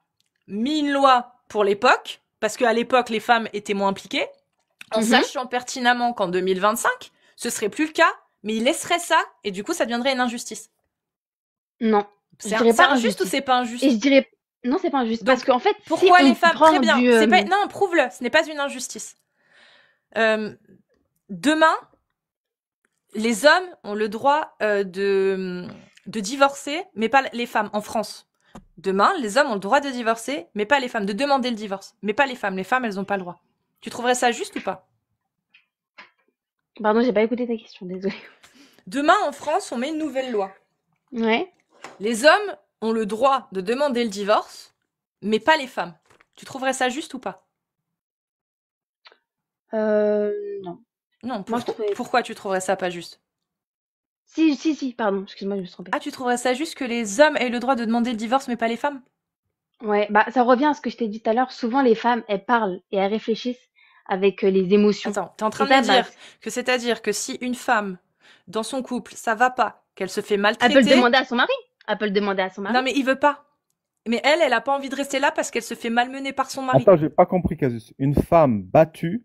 mis une loi pour l'époque, parce qu'à l'époque, les femmes étaient moins impliquées, en Mhm. sachant pertinemment qu'en 2025, ce serait plus le cas, mais il laisserait ça, et du coup, ça deviendrait une injustice. Non, je C'est dirais c'est pas injuste ou injustice. c'est pas injuste? Et je dirais, non, c'est pas injuste. Donc, Parce qu'en fait, si pourquoi les on femmes... prend Très bien, du, c'est pas... Non, prouve-le, ce n'est pas une injustice. Demain, les hommes ont le droit de divorcer, mais pas les femmes en France. Demain, les hommes ont le droit de divorcer, mais pas les femmes, de demander le divorce, mais pas les femmes. Les femmes, elles n'ont pas le droit. Tu trouverais ça juste ou pas? Pardon, j'ai pas écouté ta question, désolée. Demain, en France, on met une nouvelle loi. Ouais. Les hommes ont le droit de demander le divorce, mais pas les femmes. Tu trouverais ça juste ou pas? Non. Non, Moi, je trouvais... pourquoi tu trouverais ça pas juste? Si, pardon, excuse-moi, je me suis trompée. Ah, tu trouverais ça juste que les hommes aient le droit de demander le divorce, mais pas les femmes? Ouais, bah ça revient à ce que je t'ai dit tout à l'heure. Souvent, les femmes, elles parlent et elles réfléchissent avec les émotions. Attends, t'es en train Et de me ça, bah, dire que c'est-à-dire que si une femme, dans son couple, ça va pas, qu'elle se fait elle maltraiter... peut le demander à son mari. Elle peut le demander à son mari. Non, mais il veut pas. Mais elle a pas envie de rester là parce qu'elle se fait malmener par son mari. Attends, j'ai pas compris, Casus. Une femme battue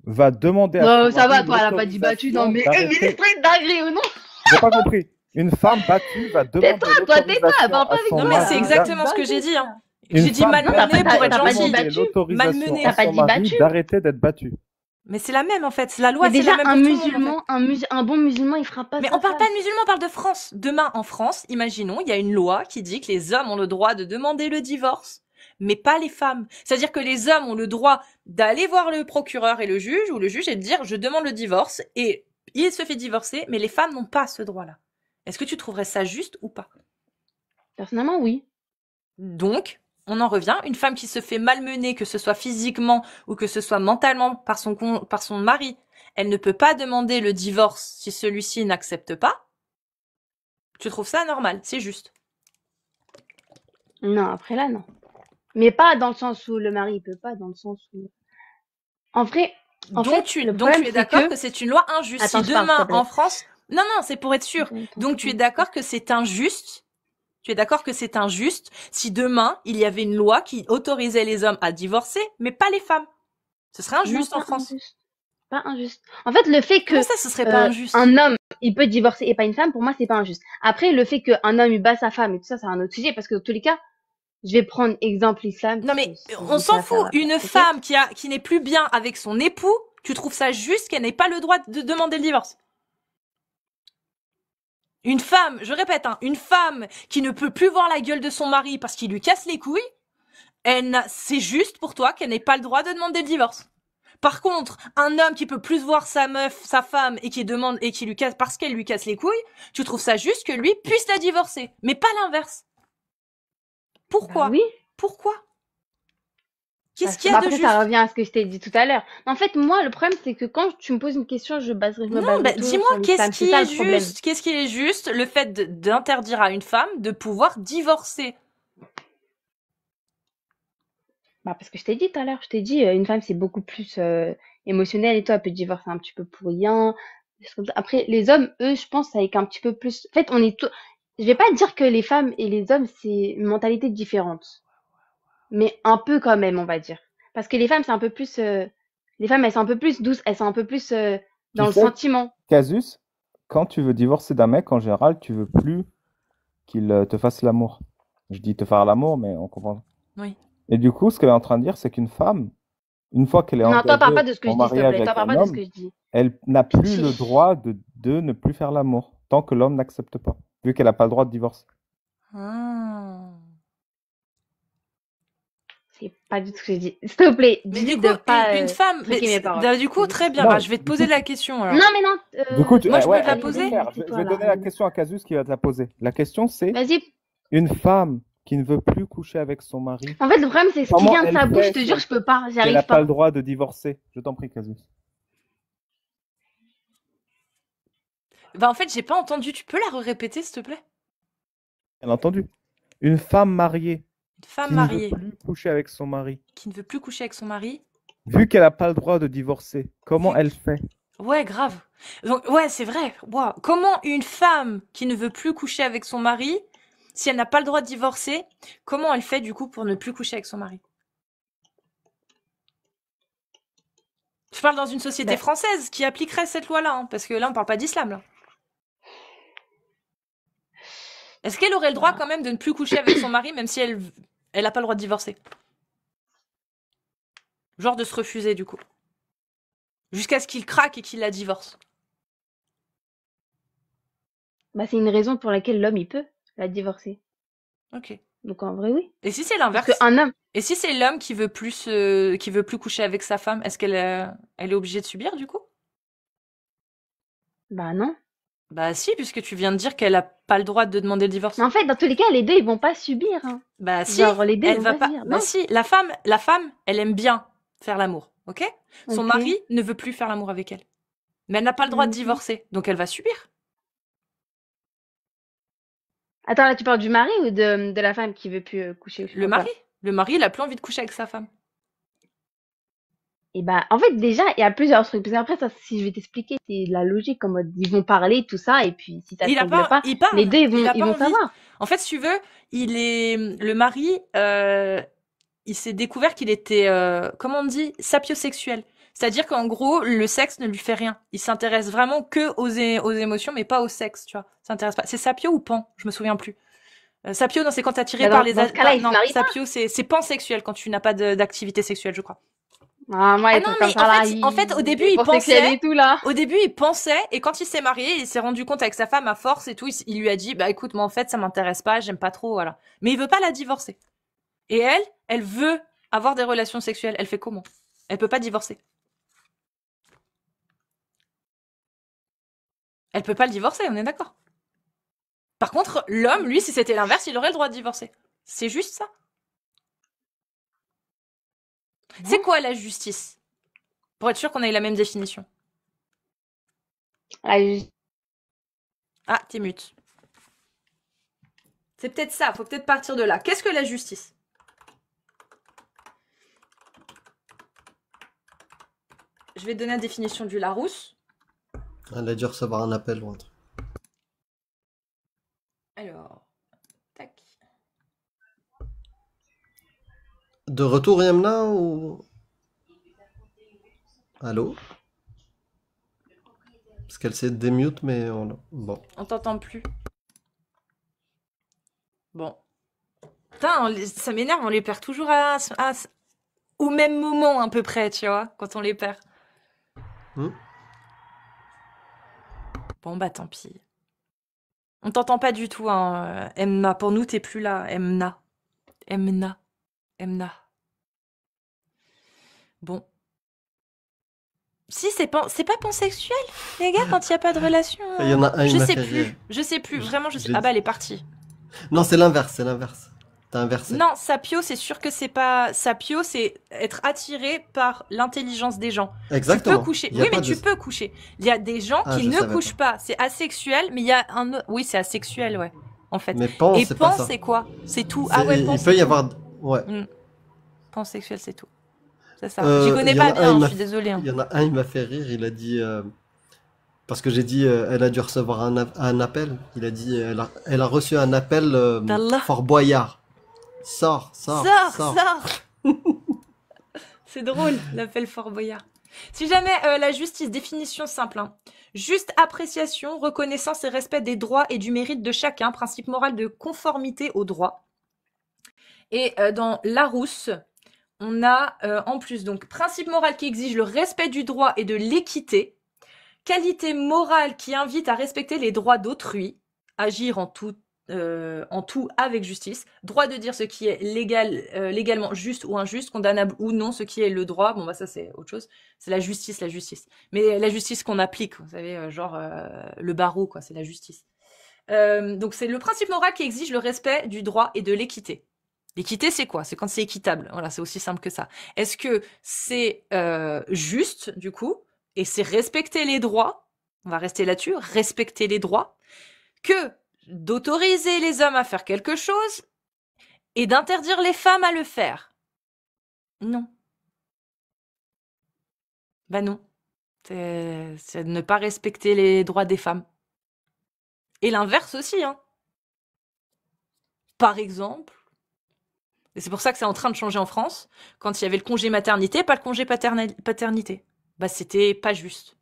va demander à Non, son ça mari va, toi, elle a pas dit battu. Non, mais l'autorisation l'esprit de dinguerie ou non? J'ai pas compris. Une femme battue va demander Toi, tais-toi, elle l'autorisation parle pas à avec son Non, nous, mais là. c'est mari exactement ce que j'ai dit. Hein. Une J'ai dit femme malmener battue, pour être t'as pas dit gentille. battu. l'autorisation Malmener. à T'as pas son dit mari battu. d'arrêter d'être battue. Mais c'est la même en fait. La loi, Mais c'est déjà, la même un pour tout le monde, en fait. musulman, un bon musulman, il fera pas Mais sa on parle femme. pas de musulmans, on parle de France. Demain, en France, imaginons, il y a une loi qui dit que les hommes ont le droit de demander le divorce, mais pas les femmes. C'est-à-dire que les hommes ont le droit d'aller voir le procureur et le juge, ou le juge, et de dire, je demande le divorce, et il se fait divorcer, mais les femmes n'ont pas ce droit-là. Est-ce que tu trouverais ça juste ou pas? Personnellement, oui. Donc, on en revient, une femme qui se fait malmener, que ce soit physiquement ou que ce soit mentalement par son mari, elle ne peut pas demander le divorce si celui-ci n'accepte pas. Tu trouves ça normal, c'est juste. Non, après là, non. Mais pas dans le sens où le mari, il peut pas, dans le sens où... En vrai, en Donc fait, tu le es problème, d'accord c'est que c'est une loi injuste. Attends, Si je parle, s'il te demain, plaît. en France... Non, c'est pour être sûr. Donc tu es d'accord que c'est injuste. Tu es d'accord que c'est injuste si demain, il y avait une loi qui autorisait les hommes à divorcer, mais pas les femmes. Ce serait injuste Non, en pas France. injuste. Pas injuste. En fait, le fait que Comment ça, ce serait pas injuste? un homme, il peut divorcer et pas une femme, pour moi, c'est pas injuste. Après, le fait qu'un homme, il bat sa femme et tout ça, c'est un autre sujet, parce que dans tous les cas, je vais prendre exemple l'islam. Non mais parce que on ça, s'en ça fout. va. Une Ok. femme qui n'est plus bien avec son époux, tu trouves ça juste qu'elle n'ait pas le droit de demander le divorce? Une femme, je répète, hein, une femme qui ne peut plus voir la gueule de son mari parce qu'il lui casse les couilles, c'est juste pour toi qu'elle n'ait pas le droit de demander le divorce. Par contre, un homme qui peut plus voir sa meuf, sa femme, et qui demande, et qui lui casse, parce qu'elle lui casse les couilles, tu trouves ça juste que lui puisse la divorcer. Mais pas l'inverse. Pourquoi? Bah oui. Pourquoi? Qu'est-ce qu'il y a de Après, juste? ça revient à ce que je t'ai dit tout à l'heure. En fait, moi, le problème, c'est que quand tu me poses une question, je me Non, baserai toujours dis-moi, sur l'islam. qu'est-ce C'est qui ça est le problème. juste? Qu'est-ce qui est juste le fait d'interdire à une femme de pouvoir divorcer? Bah, parce que je t'ai dit tout à l'heure, je t'ai dit, une femme, c'est beaucoup plus émotionnel et toi, elle peut divorcer un petit peu pour rien. Des choses comme ça. Après, les hommes, eux, je pense, avec un petit peu plus. En fait, on est tout. Je vais pas dire que les femmes et les hommes, c'est une mentalité différente, mais un peu quand même, on va dire. Parce que les femmes, c'est un peu plus. Les femmes, elles sont un peu plus douces, elles sont un peu plus dans Tu le sais, sentiment. Casus, quand tu veux divorcer d'un mec, en général, tu veux plus qu'il te fasse l'amour. Je dis te faire l'amour, mais on comprend. Oui. Et du coup, ce qu'elle est en train de dire, c'est qu'une femme, une fois qu'elle est Non, toi, parle engagée pas de ce que en je dis, s'il te mariage plaît. avec Toi, parle un pas de ce homme, que je dis. elle n'a plus Pitié. le droit de ne plus faire l'amour, tant que l'homme n'accepte pas, vu qu'elle n'a pas le droit de divorcer. Ah. C'est pas du tout ce que je dis. S'il te plaît, Mais dis-lui du coup, de pas une femme. truquer mes paroles. Du coup, très bien. Non, Bah, je vais te du poser coup, la question alors. Non, mais non. Du coup, Moi, je peux ouais, te la elle peut poser? le faire. Je Tais-toi, vais là. donner la question à Casus qui va te la poser. La question, c'est Vas-y. une femme qui ne veut plus coucher avec son mari, En fait, le problème, c'est ce qui comment vient de elle sa bouche. fait Je te si jure, elle je peux pas. si elle n'a J'arrive pas pas. le droit de divorcer? Je t'en prie, Casus. Bah, en fait, j'ai pas entendu. Tu peux la répéter, s'il te plaît? Bien entendu. Une femme mariée Une femme qui ne veut mariée plus coucher avec son mari, qui ne veut plus coucher avec son mari. vu qu'elle n'a pas le droit de divorcer, comment Vu elle fait? Ouais, grave. Donc, ouais, c'est vrai. Wow. Comment une femme qui ne veut plus coucher avec son mari, si elle n'a pas le droit de divorcer, comment elle fait du coup pour ne plus coucher avec son mari? Je parle dans une société Bah, française qui appliquerait cette loi-là, hein, parce que là, on parle pas d'islam, là. Est-ce qu'elle aurait le droit quand même de ne plus coucher avec son mari, même si elle a pas le droit de divorcer? Genre de se refuser, du coup. Jusqu'à ce qu'il craque et qu'il la divorce. bah, c'est une raison pour laquelle l'homme, il peut la divorcer. Ok. Donc, en vrai, oui. Et si c'est Parce l'inverse? qu'un homme, Et si c'est l'homme qui veut plus coucher avec sa femme, est-ce qu'elle elle est obligée de subir, du coup? bah non. Bah si, puisque tu viens de dire qu'elle a pas le droit de demander le divorce. Mais en fait, dans tous les cas, les deux, ils vont pas subir. Hein. Bah si, Genre, les deux, ils elle vont va pas pas. subir. Bah Non. si, la femme, elle aime bien faire l'amour, ok? Son Ok. mari ne veut plus faire l'amour avec elle. Mais elle n'a pas le droit de Ok. divorcer, donc elle va subir. Attends, là, tu parles du mari ou de la femme qui veut plus coucher? Je Le comprends pas. mari, il a plus envie de coucher avec sa femme. Et bah, en fait, déjà, il y a plusieurs trucs. Parce qu'après, ça, si je vais t'expliquer, c'est de la logique. En mode, ils vont parler, tout ça. Et puis, si ça Il te a convient pas, il les parle, deux, il a ils pas vont envie. savoir. En fait, si tu veux, le mari, il s'est découvert qu'il était, comment on dit, sapiosexuel. C'est-à-dire qu'en gros, le sexe ne lui fait rien. Il s'intéresse vraiment que aux émotions, mais pas au sexe, tu vois. Il s'intéresse pas. C'est sapio ou pan? Je me souviens plus. Sapio, non, c'est quand t'es attiré Bah, par les... dans ce cas-là, il se non, marie pas. sapio, c'est pansexuel quand tu n'as pas d'activité sexuelle, je crois. Ah, moi, Ah les non, trucs comme mais ça, là, en fait, au début, les il pour sexuels pensait... et tout, là. Au début, il pensait, et quand il s'est marié, il s'est rendu compte avec sa femme à force et tout, il lui a dit, bah écoute, moi en fait, ça m'intéresse pas, j'aime pas trop, voilà. Mais il veut pas la divorcer. Et elle veut avoir des relations sexuelles. Elle fait comment? Elle peut pas divorcer. Elle peut pas le divorcer, on est d'accord. Par contre, l'homme, lui, si c'était l'inverse, il aurait le droit de divorcer. C'est juste ça. C'est Non. quoi la justice? Pour être sûr qu'on ait la même définition. Ah, Ah, t'es mute. C'est peut-être ça, faut peut-être partir de là. Qu'est-ce que la justice? Je vais te donner la définition du Larousse. Elle a dû recevoir un appel ou un truc. Alors, tac. De retour, Yamna, ou... Allô? Parce qu'elle s'est démute, mais bon. On t'entend plus. Bon. Putain, ça m'énerve, on les perd toujours au même moment à peu près, tu vois, quand on les perd. Hmm. Bon, bah tant pis. On t'entend pas du tout, hein, Emna. Pour nous, t'es plus là, Emna. Emna. Emna. Bon. Si, c'est pas pansexuel, les gars, quand il n'y a pas de relation. Il y en a un, il Je m'a sais fait plus. rire. Je sais plus. Vraiment, je sais. J'ai Ah bah, dit- elle est partie. Non, c'est l'inverse, c'est l'inverse. T'as inversé. Non, sapio, c'est sûr que c'est pas. Sapio, c'est être attiré par l'intelligence des gens. Tu peux Exactement. coucher. Il y a Oui, mais pas tu de... peux coucher. Il y a des gens Ah, qui je ne savais couchent pas. C'est asexuel, mais il y a un. Oui, c'est asexuel, ouais. En fait. Mais pan, Et c'est pas pan, ça. c'est quoi? C'est tout. Ah ouais, pan, Il c'est peut y tout. avoir... Ouais. Pansexuel, c'est tout. C'est ça. J'y connais Il y en pas a bien, un, hein, je suis désolée. il y en a un, il m'a fait rire. Il a dit... Parce que j'ai dit, elle a dû recevoir un appel. Il a dit, elle a reçu un appel D'Allah. Fort Boyard. Sors. Sors. C'est drôle, l'appel Fort Boyard. Si jamais la justice, définition simple, hein. Juste appréciation, reconnaissance et respect des droits et du mérite de chacun, principe moral de conformité aux droits. Et dans Larousse, on a en plus donc principe moral qui exige le respect du droit et de l'équité, qualité morale qui invite à respecter les droits d'autrui, agir en tout avec justice, droit de dire ce qui est légalement juste ou injuste, condamnable ou non, ce qui est le droit. Bon bah ça c'est autre chose, c'est la justice. Mais la justice qu'on applique, vous savez, genre le barreau quoi, c'est la justice. Donc c'est le principe moral qui exige le respect du droit et de l'équité. L'équité, c'est quoi? C'est quand c'est équitable. Voilà, c'est aussi simple que ça. Est-ce que c'est juste, du coup, et c'est respecter les droits, on va rester là-dessus, respecter les droits, que d'autoriser les hommes à faire quelque chose et d'interdire les femmes à le faire? Non. Ben non. C'est ne pas respecter les droits des femmes. Et l'inverse aussi, hein. Par exemple, et c'est pour ça que c'est en train de changer en France, quand il y avait le congé maternité, pas le congé paternité. Bah, c'était pas juste.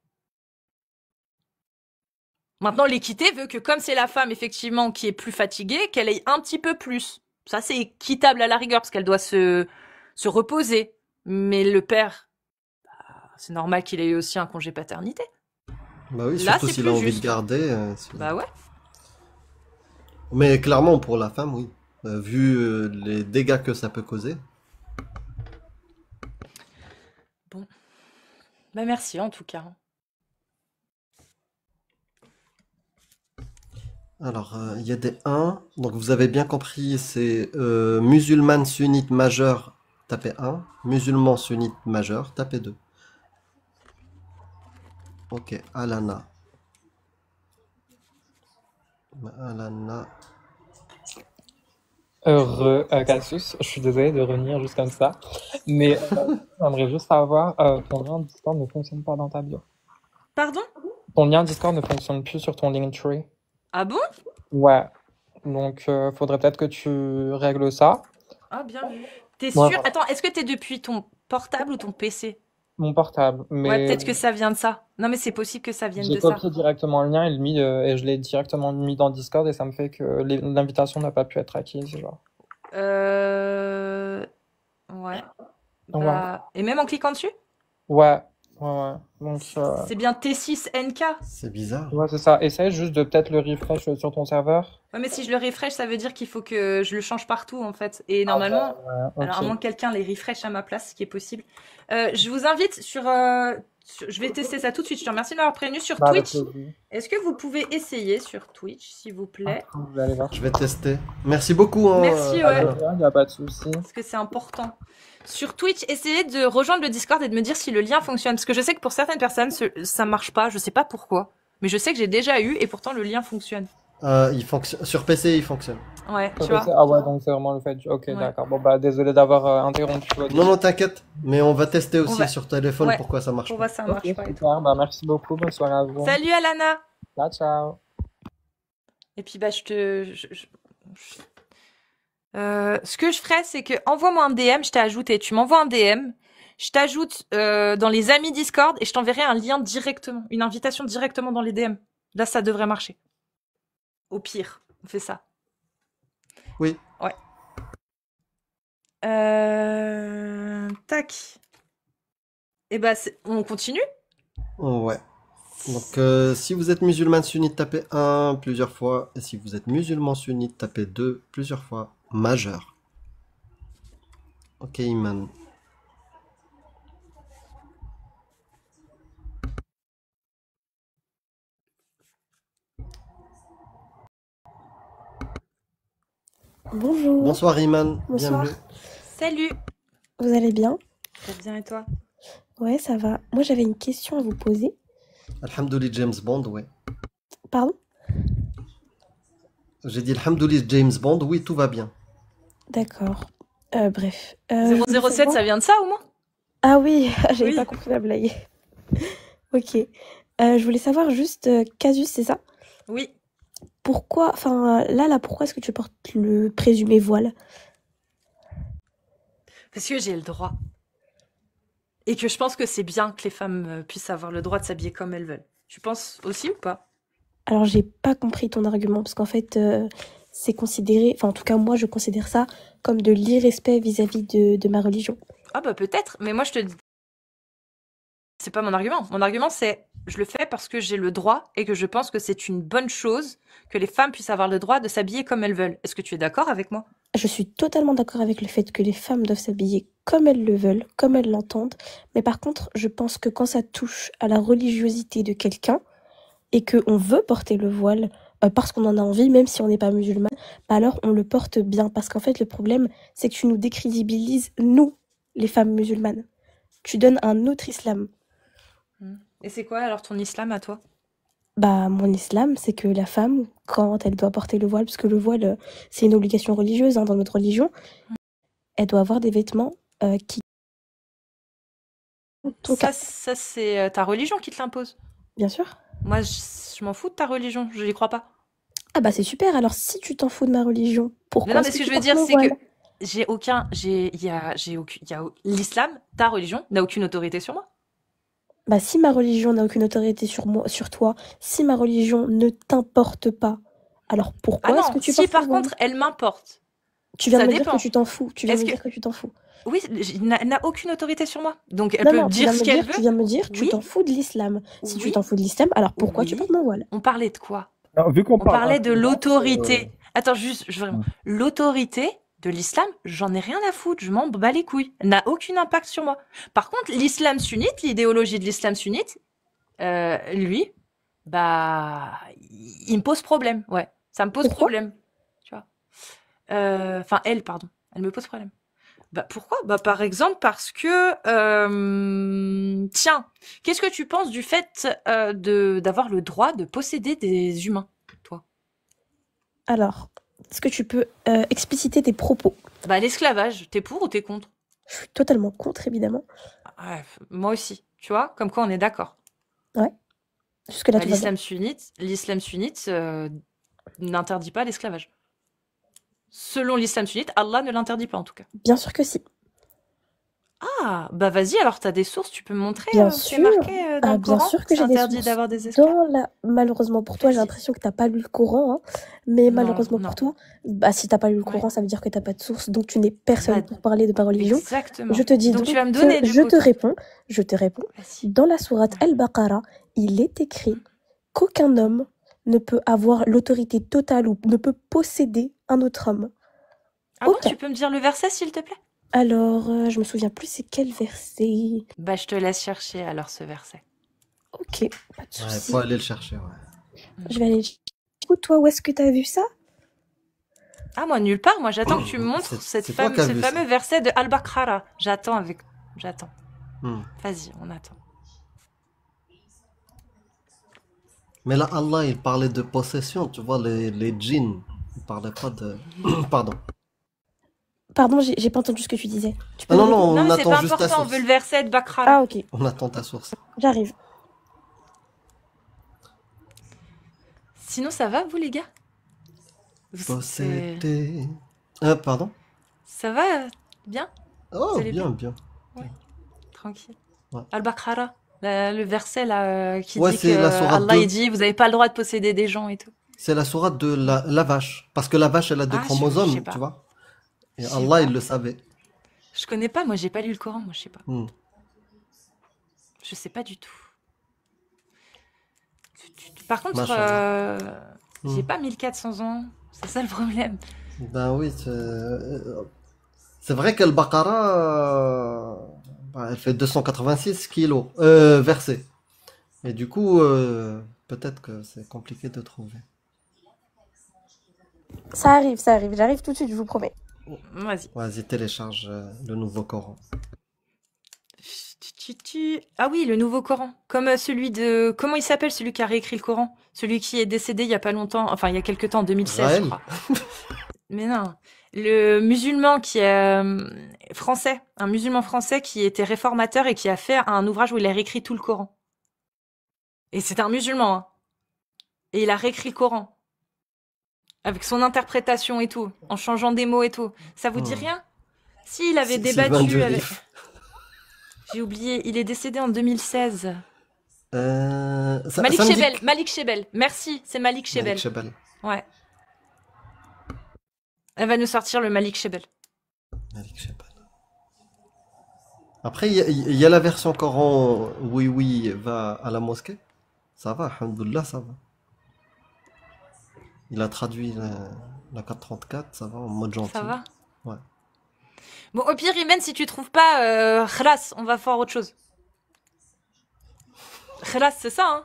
Maintenant, l'équité veut que comme c'est la femme, effectivement, qui est plus fatiguée, qu'elle ait un petit peu plus. Ça, c'est équitable à la rigueur, parce qu'elle doit se reposer. Mais le père, c'est normal qu'il ait eu aussi un congé paternité. Bah oui, Là, surtout c'est s'il plus a envie juste. de garder. Bah ouais. Mais clairement, pour la femme, oui. Vu les dégâts que ça peut causer. Bon. Bah merci, en tout cas. Alors, il y a des 1. Donc, vous avez bien compris, c'est musulmane sunnite majeure, tapez 1. Musulman sunnite majeur, tapez 2. Ok, Alana. Alana. Heureux, Cassius, je suis désolé de revenir juste comme ça, mais j'aimerais juste savoir, ton lien Discord ne fonctionne pas dans ta bio. Pardon? Ton lien Discord ne fonctionne plus sur ton Linktree. Ah bon? Ouais, donc faudrait peut-être que tu règles ça. Ah, bien vu. T'es Ouais, sûr? voilà. Attends, est-ce que t'es depuis ton portable ou ton PC? Mon portable, Ouais, mais peut-être que ça vient de ça. Non, mais c'est possible que ça vienne j'ai de ça. copié directement le lien et je l'ai directement mis dans Discord et ça me fait que l'invitation n'a pas pu être acquise, genre. Ouais. Ouais. Bah, et même en cliquant dessus? Ouais. Donc, C'est bien T6NK. C'est bizarre. ouais, c'est ça. Essaye juste de peut-être le refresh sur ton serveur. Ouais, mais si je le refresh, ça veut dire qu'il faut que je le change partout, en fait. Et normalement, Ouais, alors à ok. moins que quelqu'un les refresh à ma place, ce qui est possible. Je vous invite je vais tester ça tout de suite. Je te remercie de m'avoir prévenu sur Bah, avec Twitch. plaisir. Est-ce que vous pouvez essayer sur Twitch, s'il vous plaît? Vous allez voir. Je vais tester. Merci beaucoup. Hein, Merci, Ah, ouais. il n'y a pas de souci. Parce que c'est important. Sur Twitch, essayez de rejoindre le Discord et de me dire si le lien fonctionne. Parce que je sais que pour certaines personnes, ça marche pas. Je sais pas pourquoi. Mais je sais que j'ai déjà eu et pourtant le lien fonctionne. il fonctionne. Sur PC, il fonctionne. Ouais, tu vois. Ah ouais, donc c'est vraiment le fait du... Ok, Ouais. d'accord. Bon, bah, désolé d'avoir interrompu votre... Non, t'inquiète. Mais on va tester aussi va- sur téléphone Ouais. pourquoi ça marche Pourquoi pas. ça Ok, marche pas et tout. super. Bah, merci beaucoup. Bonne soirée à vous. Salut Alana. Ciao, ciao. Et puis bah ce que je ferais, c'est que envoie-moi un DM, je t'ai ajouté. Tu m'envoies un DM, je t'ajoute dans les amis Discord et je t'enverrai un lien directement, une invitation directement dans les DM. Là, ça devrait marcher. Au pire, on fait ça. Oui. Ouais. Tac. Et bah on continue. Ouais. Donc, si vous êtes musulman sunnite, tapez 1 plusieurs fois. Et si vous êtes musulman sunnite, tapez 2 plusieurs fois. Majeur. Ok, Iman. Bonjour, Bonsoir Iman, bonsoir. bienvenue. Salut. Vous allez bien? Très bien et toi? Ouais, ça va. Moi, j'avais une question à vous poser. Alhamdoulilah James Bond, oui. Pardon? J'ai dit Alhamdoulilah James Bond, oui, tout va bien. D'accord. Bref. Je voulais 007, ça savoir... vient de ça au moins? Ah oui, j'avais Oui. pas compris la blague. Ok. Je voulais savoir juste, Casus, c'est ça? Oui. Pourquoi, enfin, là, pourquoi est-ce que tu portes le présumé voile? Parce que j'ai le droit. Et que je pense que c'est bien que les femmes puissent avoir le droit de s'habiller comme elles veulent. Tu penses aussi ou pas? Alors, j'ai pas compris ton argument, parce qu'en fait, c'est considéré, enfin, en tout cas, moi, je considère ça comme de l'irrespect vis-à-vis de ma religion. Ah bah peut-être, mais moi je te dis... C'est pas mon argument. Mon argument c'est je le fais parce que j'ai le droit et que je pense que c'est une bonne chose que les femmes puissent avoir le droit de s'habiller comme elles veulent. Est-ce que tu es d'accord avec moi? Je suis totalement d'accord avec le fait que les femmes doivent s'habiller comme elles le veulent, comme elles l'entendent. Mais par contre, je pense que quand ça touche à la religiosité de quelqu'un et qu'on veut porter le voile parce qu'on en a envie, même si on n'est pas musulman, bah alors on le porte bien. Parce qu'en fait, le problème, c'est que tu nous décrédibilises, nous, les femmes musulmanes. Tu donnes un autre islam. Et c'est quoi alors ton islam à toi? Bah, mon islam, c'est que la femme, quand elle doit porter le voile, parce que le voile, c'est une obligation religieuse dans notre religion, elle doit avoir des vêtements qui... Ça c'est ta religion qui te l'impose. Bien sûr. Moi je m'en fous de ta religion, je n'y crois pas. Ah bah c'est super, alors si tu t'en fous de ma religion, pourquoi Non mais est-ce ce que tu je veux portes dire mon c'est que voile? l'islam, ta religion n'a aucune autorité sur moi. Bah si ma religion n'a aucune autorité sur moi, sur toi, si ma religion ne t'importe pas, alors Ah pourquoi est-ce non, que tu si portes par le voile? contre elle m'importe. Tu viens de Ça me dire dépend. que tu t'en fous. Tu viens de Est-ce me que- dire que tu t'en fous. Oui, elle n'a aucune autorité sur moi. Donc elle Non, peut non, tu dire viens de ce me qu'elle dire, veut. tu viens de me dire, tu Oui. t'en fous de l'islam. Si tu Oui. t'en fous de l'islam, alors pourquoi tu Oui. portes mon voile? On parlait de quoi? Non, vu qu'on On parle parlait de influence, l'autorité. Attends, juste, vraiment. Ouais. L'autorité de l'islam, j'en ai rien à foutre, je m'en bats les couilles. Elle n'a aucun impact sur moi. Par contre, l'islam sunnite, l'idéologie de l'islam sunnite, lui, bah, il me pose problème, ouais. Ça me pose Pourquoi? problème, tu vois. Enfin, elle, pardon. Elle me pose problème. Bah, pourquoi? Bah, par exemple, parce que, tiens, qu'est-ce que tu penses du fait d'avoir le droit de posséder des humains, toi? Alors, est-ce que tu peux expliciter tes propos? Bah, l'esclavage, t'es pour ou t'es contre? Je suis totalement contre, évidemment. Ouais, moi aussi, tu vois, comme quoi on est d'accord. Jusque-là, Bah, tout va bien. l'islam sunnite n'interdit pas l'esclavage. Selon l'islam sunnite, Allah ne l'interdit pas en tout cas. Bien sûr que si. Ah, bah vas-y, alors t'as des sources, tu peux me montrer Bien où c'est sûr. marqué dans Ah, le bien Coran sûr que c'est j'ai des interdit sources. d'avoir des esclaves. Malheureusement pour toi, j'ai Vas-y. l'impression que t'as pas lu le Coran, hein. Mais Non, malheureusement non. pour toi, bah si t'as pas lu le Ouais. Coran, ça veut dire que t'as pas de source, donc tu n'es personne Bah, pour parler de ma religion. Exactement. Je te dis Donc donc tu vas me que donner du je coup. te réponds, Vas-y. dans la sourate Al-Baqarah, il est écrit qu'aucun homme ne peut avoir l'autorité totale ou ne peut posséder un autre homme. Ah bon, Aucun. tu peux me dire le verset s'il te plaît? Alors, je me souviens plus c'est quel verset. Bah je te laisse chercher alors ce verset. Ok, pas de Ouais, souci. faut aller le chercher, ouais. Je vais aller. Écoute, toi, où est-ce que t'as vu ça? Ah moi nulle part, moi j'attends que tu me montres C'est toi qui as ce vu fameux ça. verset de Al-Baqarah. J'attends. Hmm. Vas-y, on attend. Mais là, Allah, il parlait de possession, tu vois, les djinns. Il parlait pas de... Pardon. Pardon, j'ai pas entendu ce que tu disais. Tu peux Ah me non, répéter? non, Non on mais c'est attend pas juste ta important, on source. veut le verset de Baqarah. Ah, ok, On attend ta source. j'arrive. Sinon ça va vous les gars? Posséder... pardon? Ça va bien? Oh, Vous allez bien, bien. Tranquille. Ouais. Al-Baqarah, le verset là qui Ouais, dit c'est que la sourate Allah 2. il dit vous avez pas le droit de posséder des gens et tout. C'est la sourate de la vache. Parce que la vache, elle a deux Ah, je chromosomes, sais pas. tu vois. Et Je sais Allah, pas. il le savait. Je connais pas, moi j'ai pas lu le Coran, moi je sais pas. Hmm. Je sais pas du tout. Par contre, Machallah. j'ai Hmm. pas 1400 ans, c'est ça le problème. Ben oui, c'est vrai que le Baqarah, elle fait 286 kilos, versets. Et du coup, peut-être que c'est compliqué de trouver. Ça arrive, j'arrive tout de suite, je vous promets. Vas-y. Vas-y, télécharge le nouveau Coran. Ah oui, le nouveau Coran. Comme celui de... Comment il s'appelle, celui qui a réécrit le Coran? Celui qui est décédé il y a pas longtemps, enfin il y a quelque temps, en 2016, je Raël? crois. Mais non. Le musulman qui est français, un musulman français qui était réformateur et qui a fait un ouvrage où il a réécrit tout le Coran. Et c'est un musulman, hein. Et il a réécrit le Coran. Avec son interprétation et tout, en changeant des mots et tout. Ça vous dit rien? Si, il avait Sylvain débattu avec... Durif. J'ai oublié, il est décédé en 2016. Ça Malik me dit Chebel, Malik Chebel. Merci, c'est Malik Chebel. Malik Chebel. Ouais. Elle va nous sortir le Malik Chebel. Malik Chebel. Après, il y a la version Coran, oui, oui, va à la mosquée. Ça va, alhamdoulilah, ça va. Il a traduit la 434, ça va, en mode gentil. Ça va? Ouais. Bon, au pire, Imen, si tu trouves pas, khlas, on va faire autre chose. Khlas, c'est ça, hein?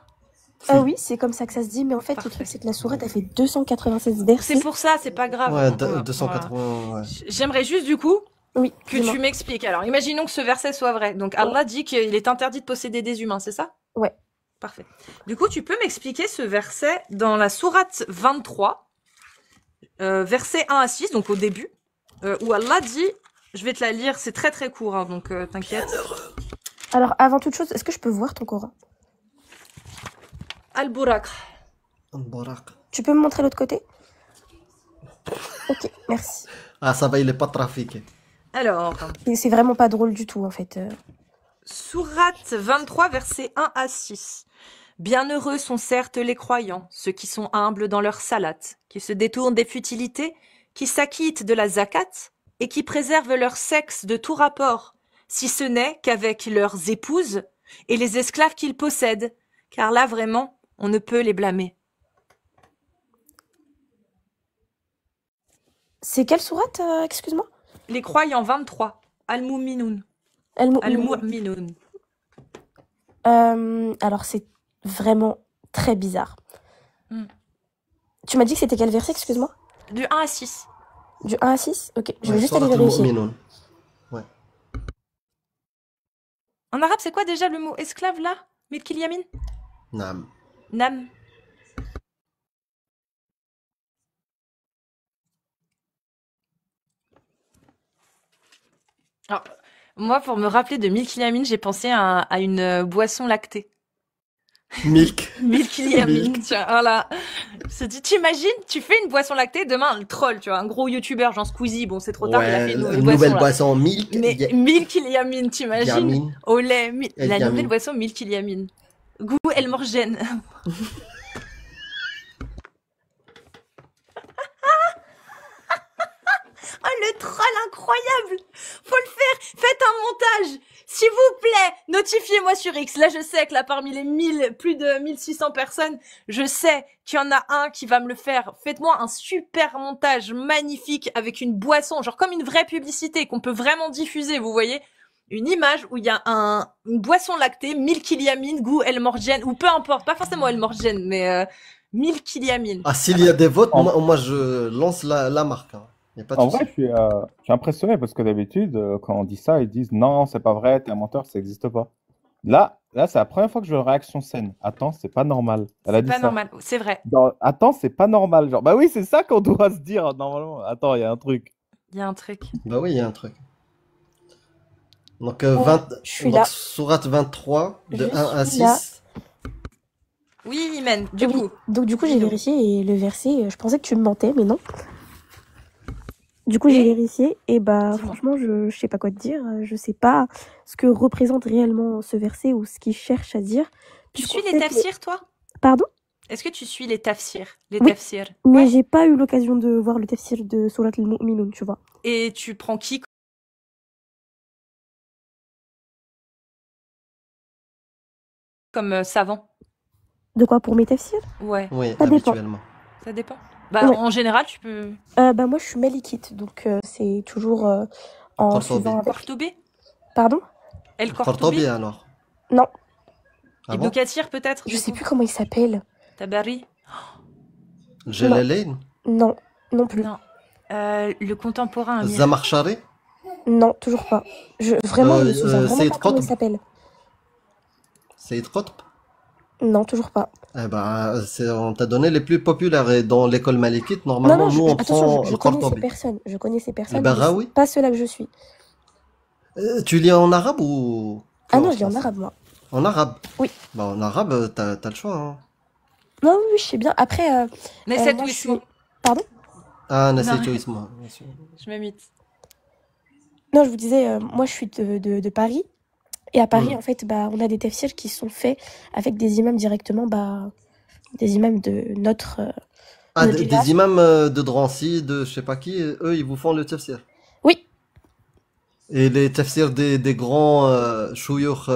Ah oui, c'est comme ça que ça se dit, mais en fait, Parfait. le truc, c'est que la sourate a fait 296 versets. C'est pour ça, c'est pas grave. Ouais, Voilà. 280, ouais. J'aimerais juste, du coup, Oui, que dis-moi. tu m'expliques. Alors, imaginons que ce verset soit vrai. Donc, Allah dit qu'il est interdit de posséder des humains, c'est ça? Ouais. Parfait. Du coup, tu peux m'expliquer ce verset dans la sourate 23, versets 1 à 6, donc au début, où Allah dit, je vais te la lire, c'est très très court, hein, donc t'inquiète. Alors, avant toute chose, est-ce que je peux voir ton Coran? Al-Burak. Barak. Tu peux me montrer l'autre côté? Ok, merci. Ah, ça va, il est pas trafiqué. Alors, Et c'est vraiment pas drôle du tout, en fait. sourate 23, versets 1 à 6. Bienheureux sont certes les croyants, ceux qui sont humbles dans leur salat, qui se détournent des futilités, qui s'acquittent de la zakat et qui préservent leur sexe de tout rapport, si ce n'est qu'avec leurs épouses et les esclaves qu'ils possèdent, car là vraiment, on ne peut les blâmer. C'est quelle sourate, excuse-moi? Les croyants 23, Al-Mu'minun. Al-Mu'minun. Alors, c'est vraiment très bizarre. Hmm. Tu m'as dit que c'était quel verset, excuse-moi? Du 1 à 6. Du 1 à 6? Ok, je vais Ouais, juste aller Surat vérifier. al-Mu'minun. En arabe, c'est quoi déjà le mot esclave là? Milkil Yamin? Naam. Nam. Alors, moi, pour me rappeler de Milkil Yamin, j'ai pensé à une boisson lactée. Milk. Milkil Yamin, Milk. tiens, voilà. Je me dis, t'imagines, tu fais une boisson lactée, demain, un troll, tu vois, un gros youtubeur, genre Squeezie, bon, c'est trop tard, il a fait Ouais, une la nouvelle boisson, nouvelle là. boisson Milk. Mais Milkil Yamin, t'imagines? Yamin. Au lait, El la Yamin. nouvelle boisson Milkil Yamin. Goût El Morgène. Oh, le troll incroyable! Faut le faire! Faites un montage! S'il vous plaît, notifiez-moi sur X. Là, je sais que là, parmi les 1000, plus de 1600 personnes, je sais qu'il y en a un qui va me le faire. Faites-moi un super montage magnifique avec une boisson, genre comme une vraie publicité qu'on peut vraiment diffuser, vous voyez? Une image où il y a une boisson lactée, Milkil Yamin, goût El Morgène, ou peu importe, pas forcément El Morgène, mais Milkil Yamin. Ah, s'il y a des votes, En- moi je lance la marque. Hein. Y a pas de En souci. vrai, je suis impressionné parce que d'habitude, quand on dit ça, ils disent non, c'est pas vrai, t'es un menteur, ça n'existe pas. Là, c'est la première fois que je vois une réaction saine. Attends, c'est pas normal. Elle a C'est dit pas ça. normal, c'est vrai. Attends, c'est pas normal. Genre, bah oui, c'est ça qu'on doit se dire normalement. Attends, il y a un truc. Il y a un truc. Bah oui, il y a un truc. Donc, Ouais, je suis là. Sourate 23, de Je 1 à suis là. 6. Oui, Imen, du Oui. coup. Donc, du coup, j'ai Dis-nous. vérifié et le verset, je pensais que tu me mentais, mais non. Du coup, j'ai Et vérifié et bah, dis-moi. franchement, je sais pas quoi te dire. Je sais pas ce que représente réellement ce verset ou ce qu'il cherche à dire. Tu Puisqu'en suis les fait, tafsirs, toi? Pardon? Est-ce que tu suis les tafsirs? Les Oui. tafsirs. Mais Ouais. j'ai pas eu l'occasion de voir le tafsir de Surat al-Mu'minun, tu vois. Et tu prends qui comme savant? De quoi pour mes tafsirs? Ouais, Oui, Ça dépend. habituellement. ça dépend. Bah, Ouais. en général, tu peux. Bah, moi, je suis malikite, donc c'est toujours en Cortobi. suivant avec. Cortobé? Pardon? El Cortobi Cortobé? alors. Non, Ah Ibn bon? Kathir, peut-être? je du sais coup plus comment il s'appelle. Tabari? Jalalain? Non, Non plus. Non. Le contemporain, Amir. Zamarchari? Non, toujours pas. Vraiment, je me souviens vraiment Saïd pas comment il Qutb? s'appelle. Saïd Qutb? Non, toujours pas. Eh ben, on t'a donné les plus populaires. Et dans l'école malikite, Non, normalement, non, nous, on attention, prend je le connais ces Qurtubi. personnes. Je connais ces Le personnes, mais c'est Barawi? pas ceux-là que je suis. Tu lis en arabe ou que Ah en non, je lis en français? arabe, moi. En arabe? Oui. Bah, en arabe, t'as le choix, hein. Non, oui, je sais bien. Après, Nessette moi, ou je suis... Ismo. Pardon? Ah, Non, Nasser Isma, bien sûr. je m'imite. Non, je vous disais, moi, je suis de Paris. Et à Paris, Hmm. en fait, bah, on a des tafsirs qui sont faits avec des imams directement, bah, des imams de notre Ah, notre des génération. imams de Drancy, de je sais pas qui, eux, ils vous font le tafsir. Oui, Et les tafsirs des grands chouyours,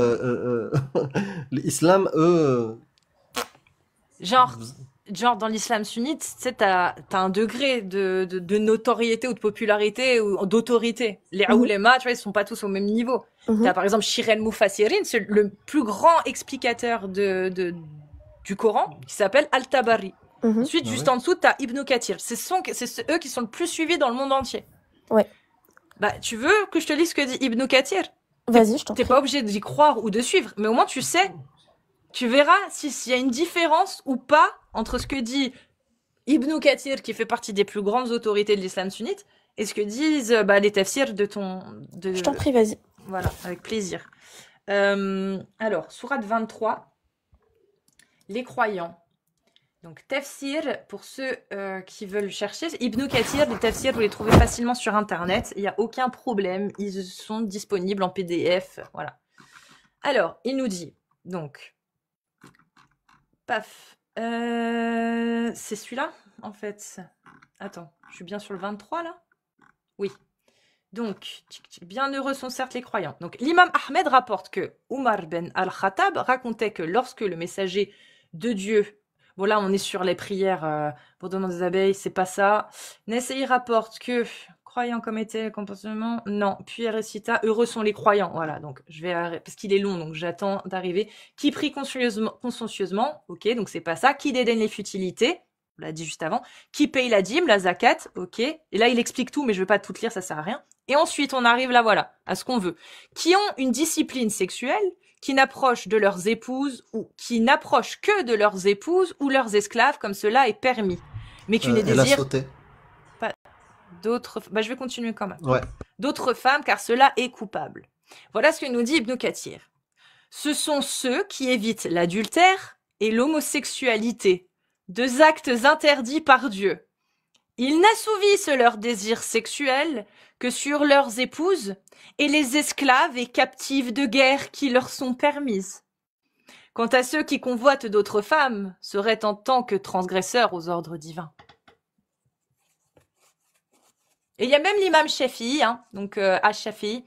l'islam, eux, Genre, vous- genre dans l'islam sunnite, tu sais, t'as un degré de notoriété ou de popularité ou d'autorité. Les Mhm. oulémas, tu vois, ils sont pas tous au même niveau. mhm, T'as par exemple Shiren Mufassirin, c'est le plus grand explicateur du Coran, qui s'appelle Al-Tabari. mhm. Ensuite, Ah juste ouais. en dessous, t'as Ibn Kathir. C'est eux qui sont le plus suivis dans le monde entier. Ouais. Bah, tu veux que je te lise ce que dit Ibn Kathir? Vas-y, je t'en T'es prie. pas obligé d'y croire ou de suivre, mais au moins tu sais, tu verras s'il y a une différence ou pas entre ce que dit Ibn Kathir, qui fait partie des plus grandes autorités de l'islam sunnite, et ce que disent les tafsirs Je t'en prie, vas-y. Voilà, avec plaisir. Alors, sourate 23, les croyants. Donc, tafsir, pour ceux qui veulent chercher, Ibn Kathir, les tafsirs, vous les trouvez facilement sur Internet. Il n'y a aucun problème. Ils sont disponibles en PDF. Voilà. Alors, il nous dit, donc, paf, c'est celui-là, en fait. Attends, je suis bien sur le 23, là? Oui. Donc, bienheureux sont certes les croyants. Donc, l'imam Ahmed rapporte que Omar ben al-Khattab racontait que lorsque le messager de Dieu, bon là on est sur les prières pour demander des abeilles, c'est pas ça. Nassai rapporte que, croyant comme était le comportement, non. Puis elle récita, heureux sont les croyants. Voilà, donc je vais arrêter, parce qu'il est long, donc j'attends d'arriver. Qui prie consciencieusement, ok, donc c'est pas ça. Qui dédaigne les futilités, on l'a dit juste avant. Qui paye la dîme, la zakat, ok. Et là il explique tout, mais je vais pas tout lire, ça sert à rien. Et ensuite, on arrive là, voilà, à ce qu'on veut. Qui ont une discipline sexuelle, qui n'approchent de leurs épouses, ou qui n'approchent que de leurs épouses ou leurs esclaves, comme cela est permis. Mais qui ne elle a désirent sauté. pas d'autres... Bah, je vais continuer quand même. Ouais. D'autres femmes, car cela est coupable. Voilà ce que nous dit Ibn Kathir. Ce sont ceux qui évitent l'adultère et l'homosexualité, deux actes interdits par Dieu. Ils n'assouvissent leurs désirs sexuels que sur leurs épouses et les esclaves et captives de guerre qui leur sont permises. Quant à ceux qui convoitent d'autres femmes, seraient en tant que transgresseurs aux ordres divins. Et il y a même l'imam Shafi'i, donc Ash-Shafi'i,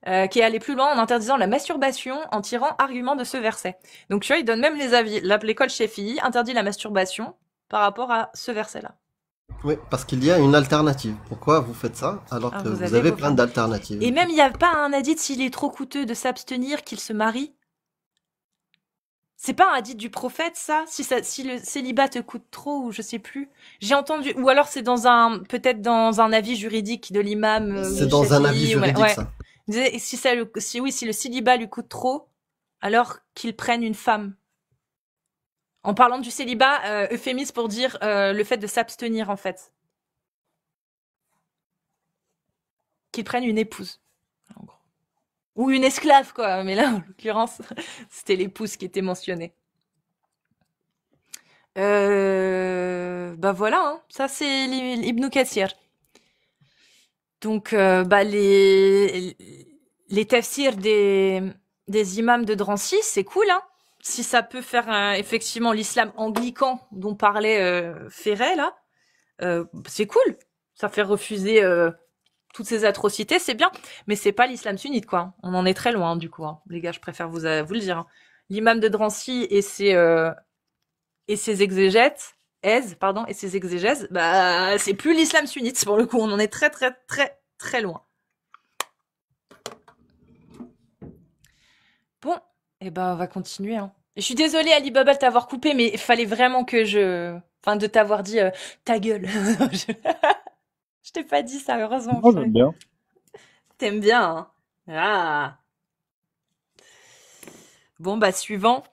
qui est allé plus loin en interdisant la masturbation en tirant argument de ce verset. Donc tu vois, il donne même les avis. L'école Shafi'i interdit la masturbation par rapport à ce verset-là. Oui, parce qu'il y a une alternative. Pourquoi vous faites ça alors que vous avez plein d'alternatives? Et même, il n'y a pas un hadith, s'il est trop coûteux de s'abstenir, qu'il se marie. C'est pas un hadith du prophète, ça? Si le célibat te coûte trop, ou je sais plus. J'ai entendu, ou alors c'est peut-être dans un avis juridique de l'imam. C'est dans un avis juridique, ouais. ça. Si le célibat lui coûte trop, alors qu'il prenne une femme. En parlant du célibat, euphémisme pour dire le fait de s'abstenir, en fait. Qu'il prenne une épouse, en gros. Ou une esclave, quoi. Mais là, en l'occurrence, c'était l'épouse qui était mentionnée. Bah voilà, ça c'est Ibn Kathir. Donc, les tafsirs des imams de Drancy, c'est cool, si ça peut faire effectivement l'islam anglican dont parlait Ferret, là, c'est cool. Ça fait refuser toutes ces atrocités, c'est bien. Mais c'est pas l'islam sunnite, quoi. On en est très loin, du coup. Les gars, je préfère vous le dire. L'imam de Drancy et ses exégètes, bah, c'est plus l'islam sunnite, pour le coup. On en est très, très, très, très loin. Bon, et ben, on va continuer, Je suis désolée, Ali Baba, de t'avoir coupé, mais il fallait vraiment de t'avoir dit ta gueule. Je t'ai pas dit ça, heureusement. Moi, j'aime bien. T'aimes bien, hein? Ah. Bon, bah, suivant.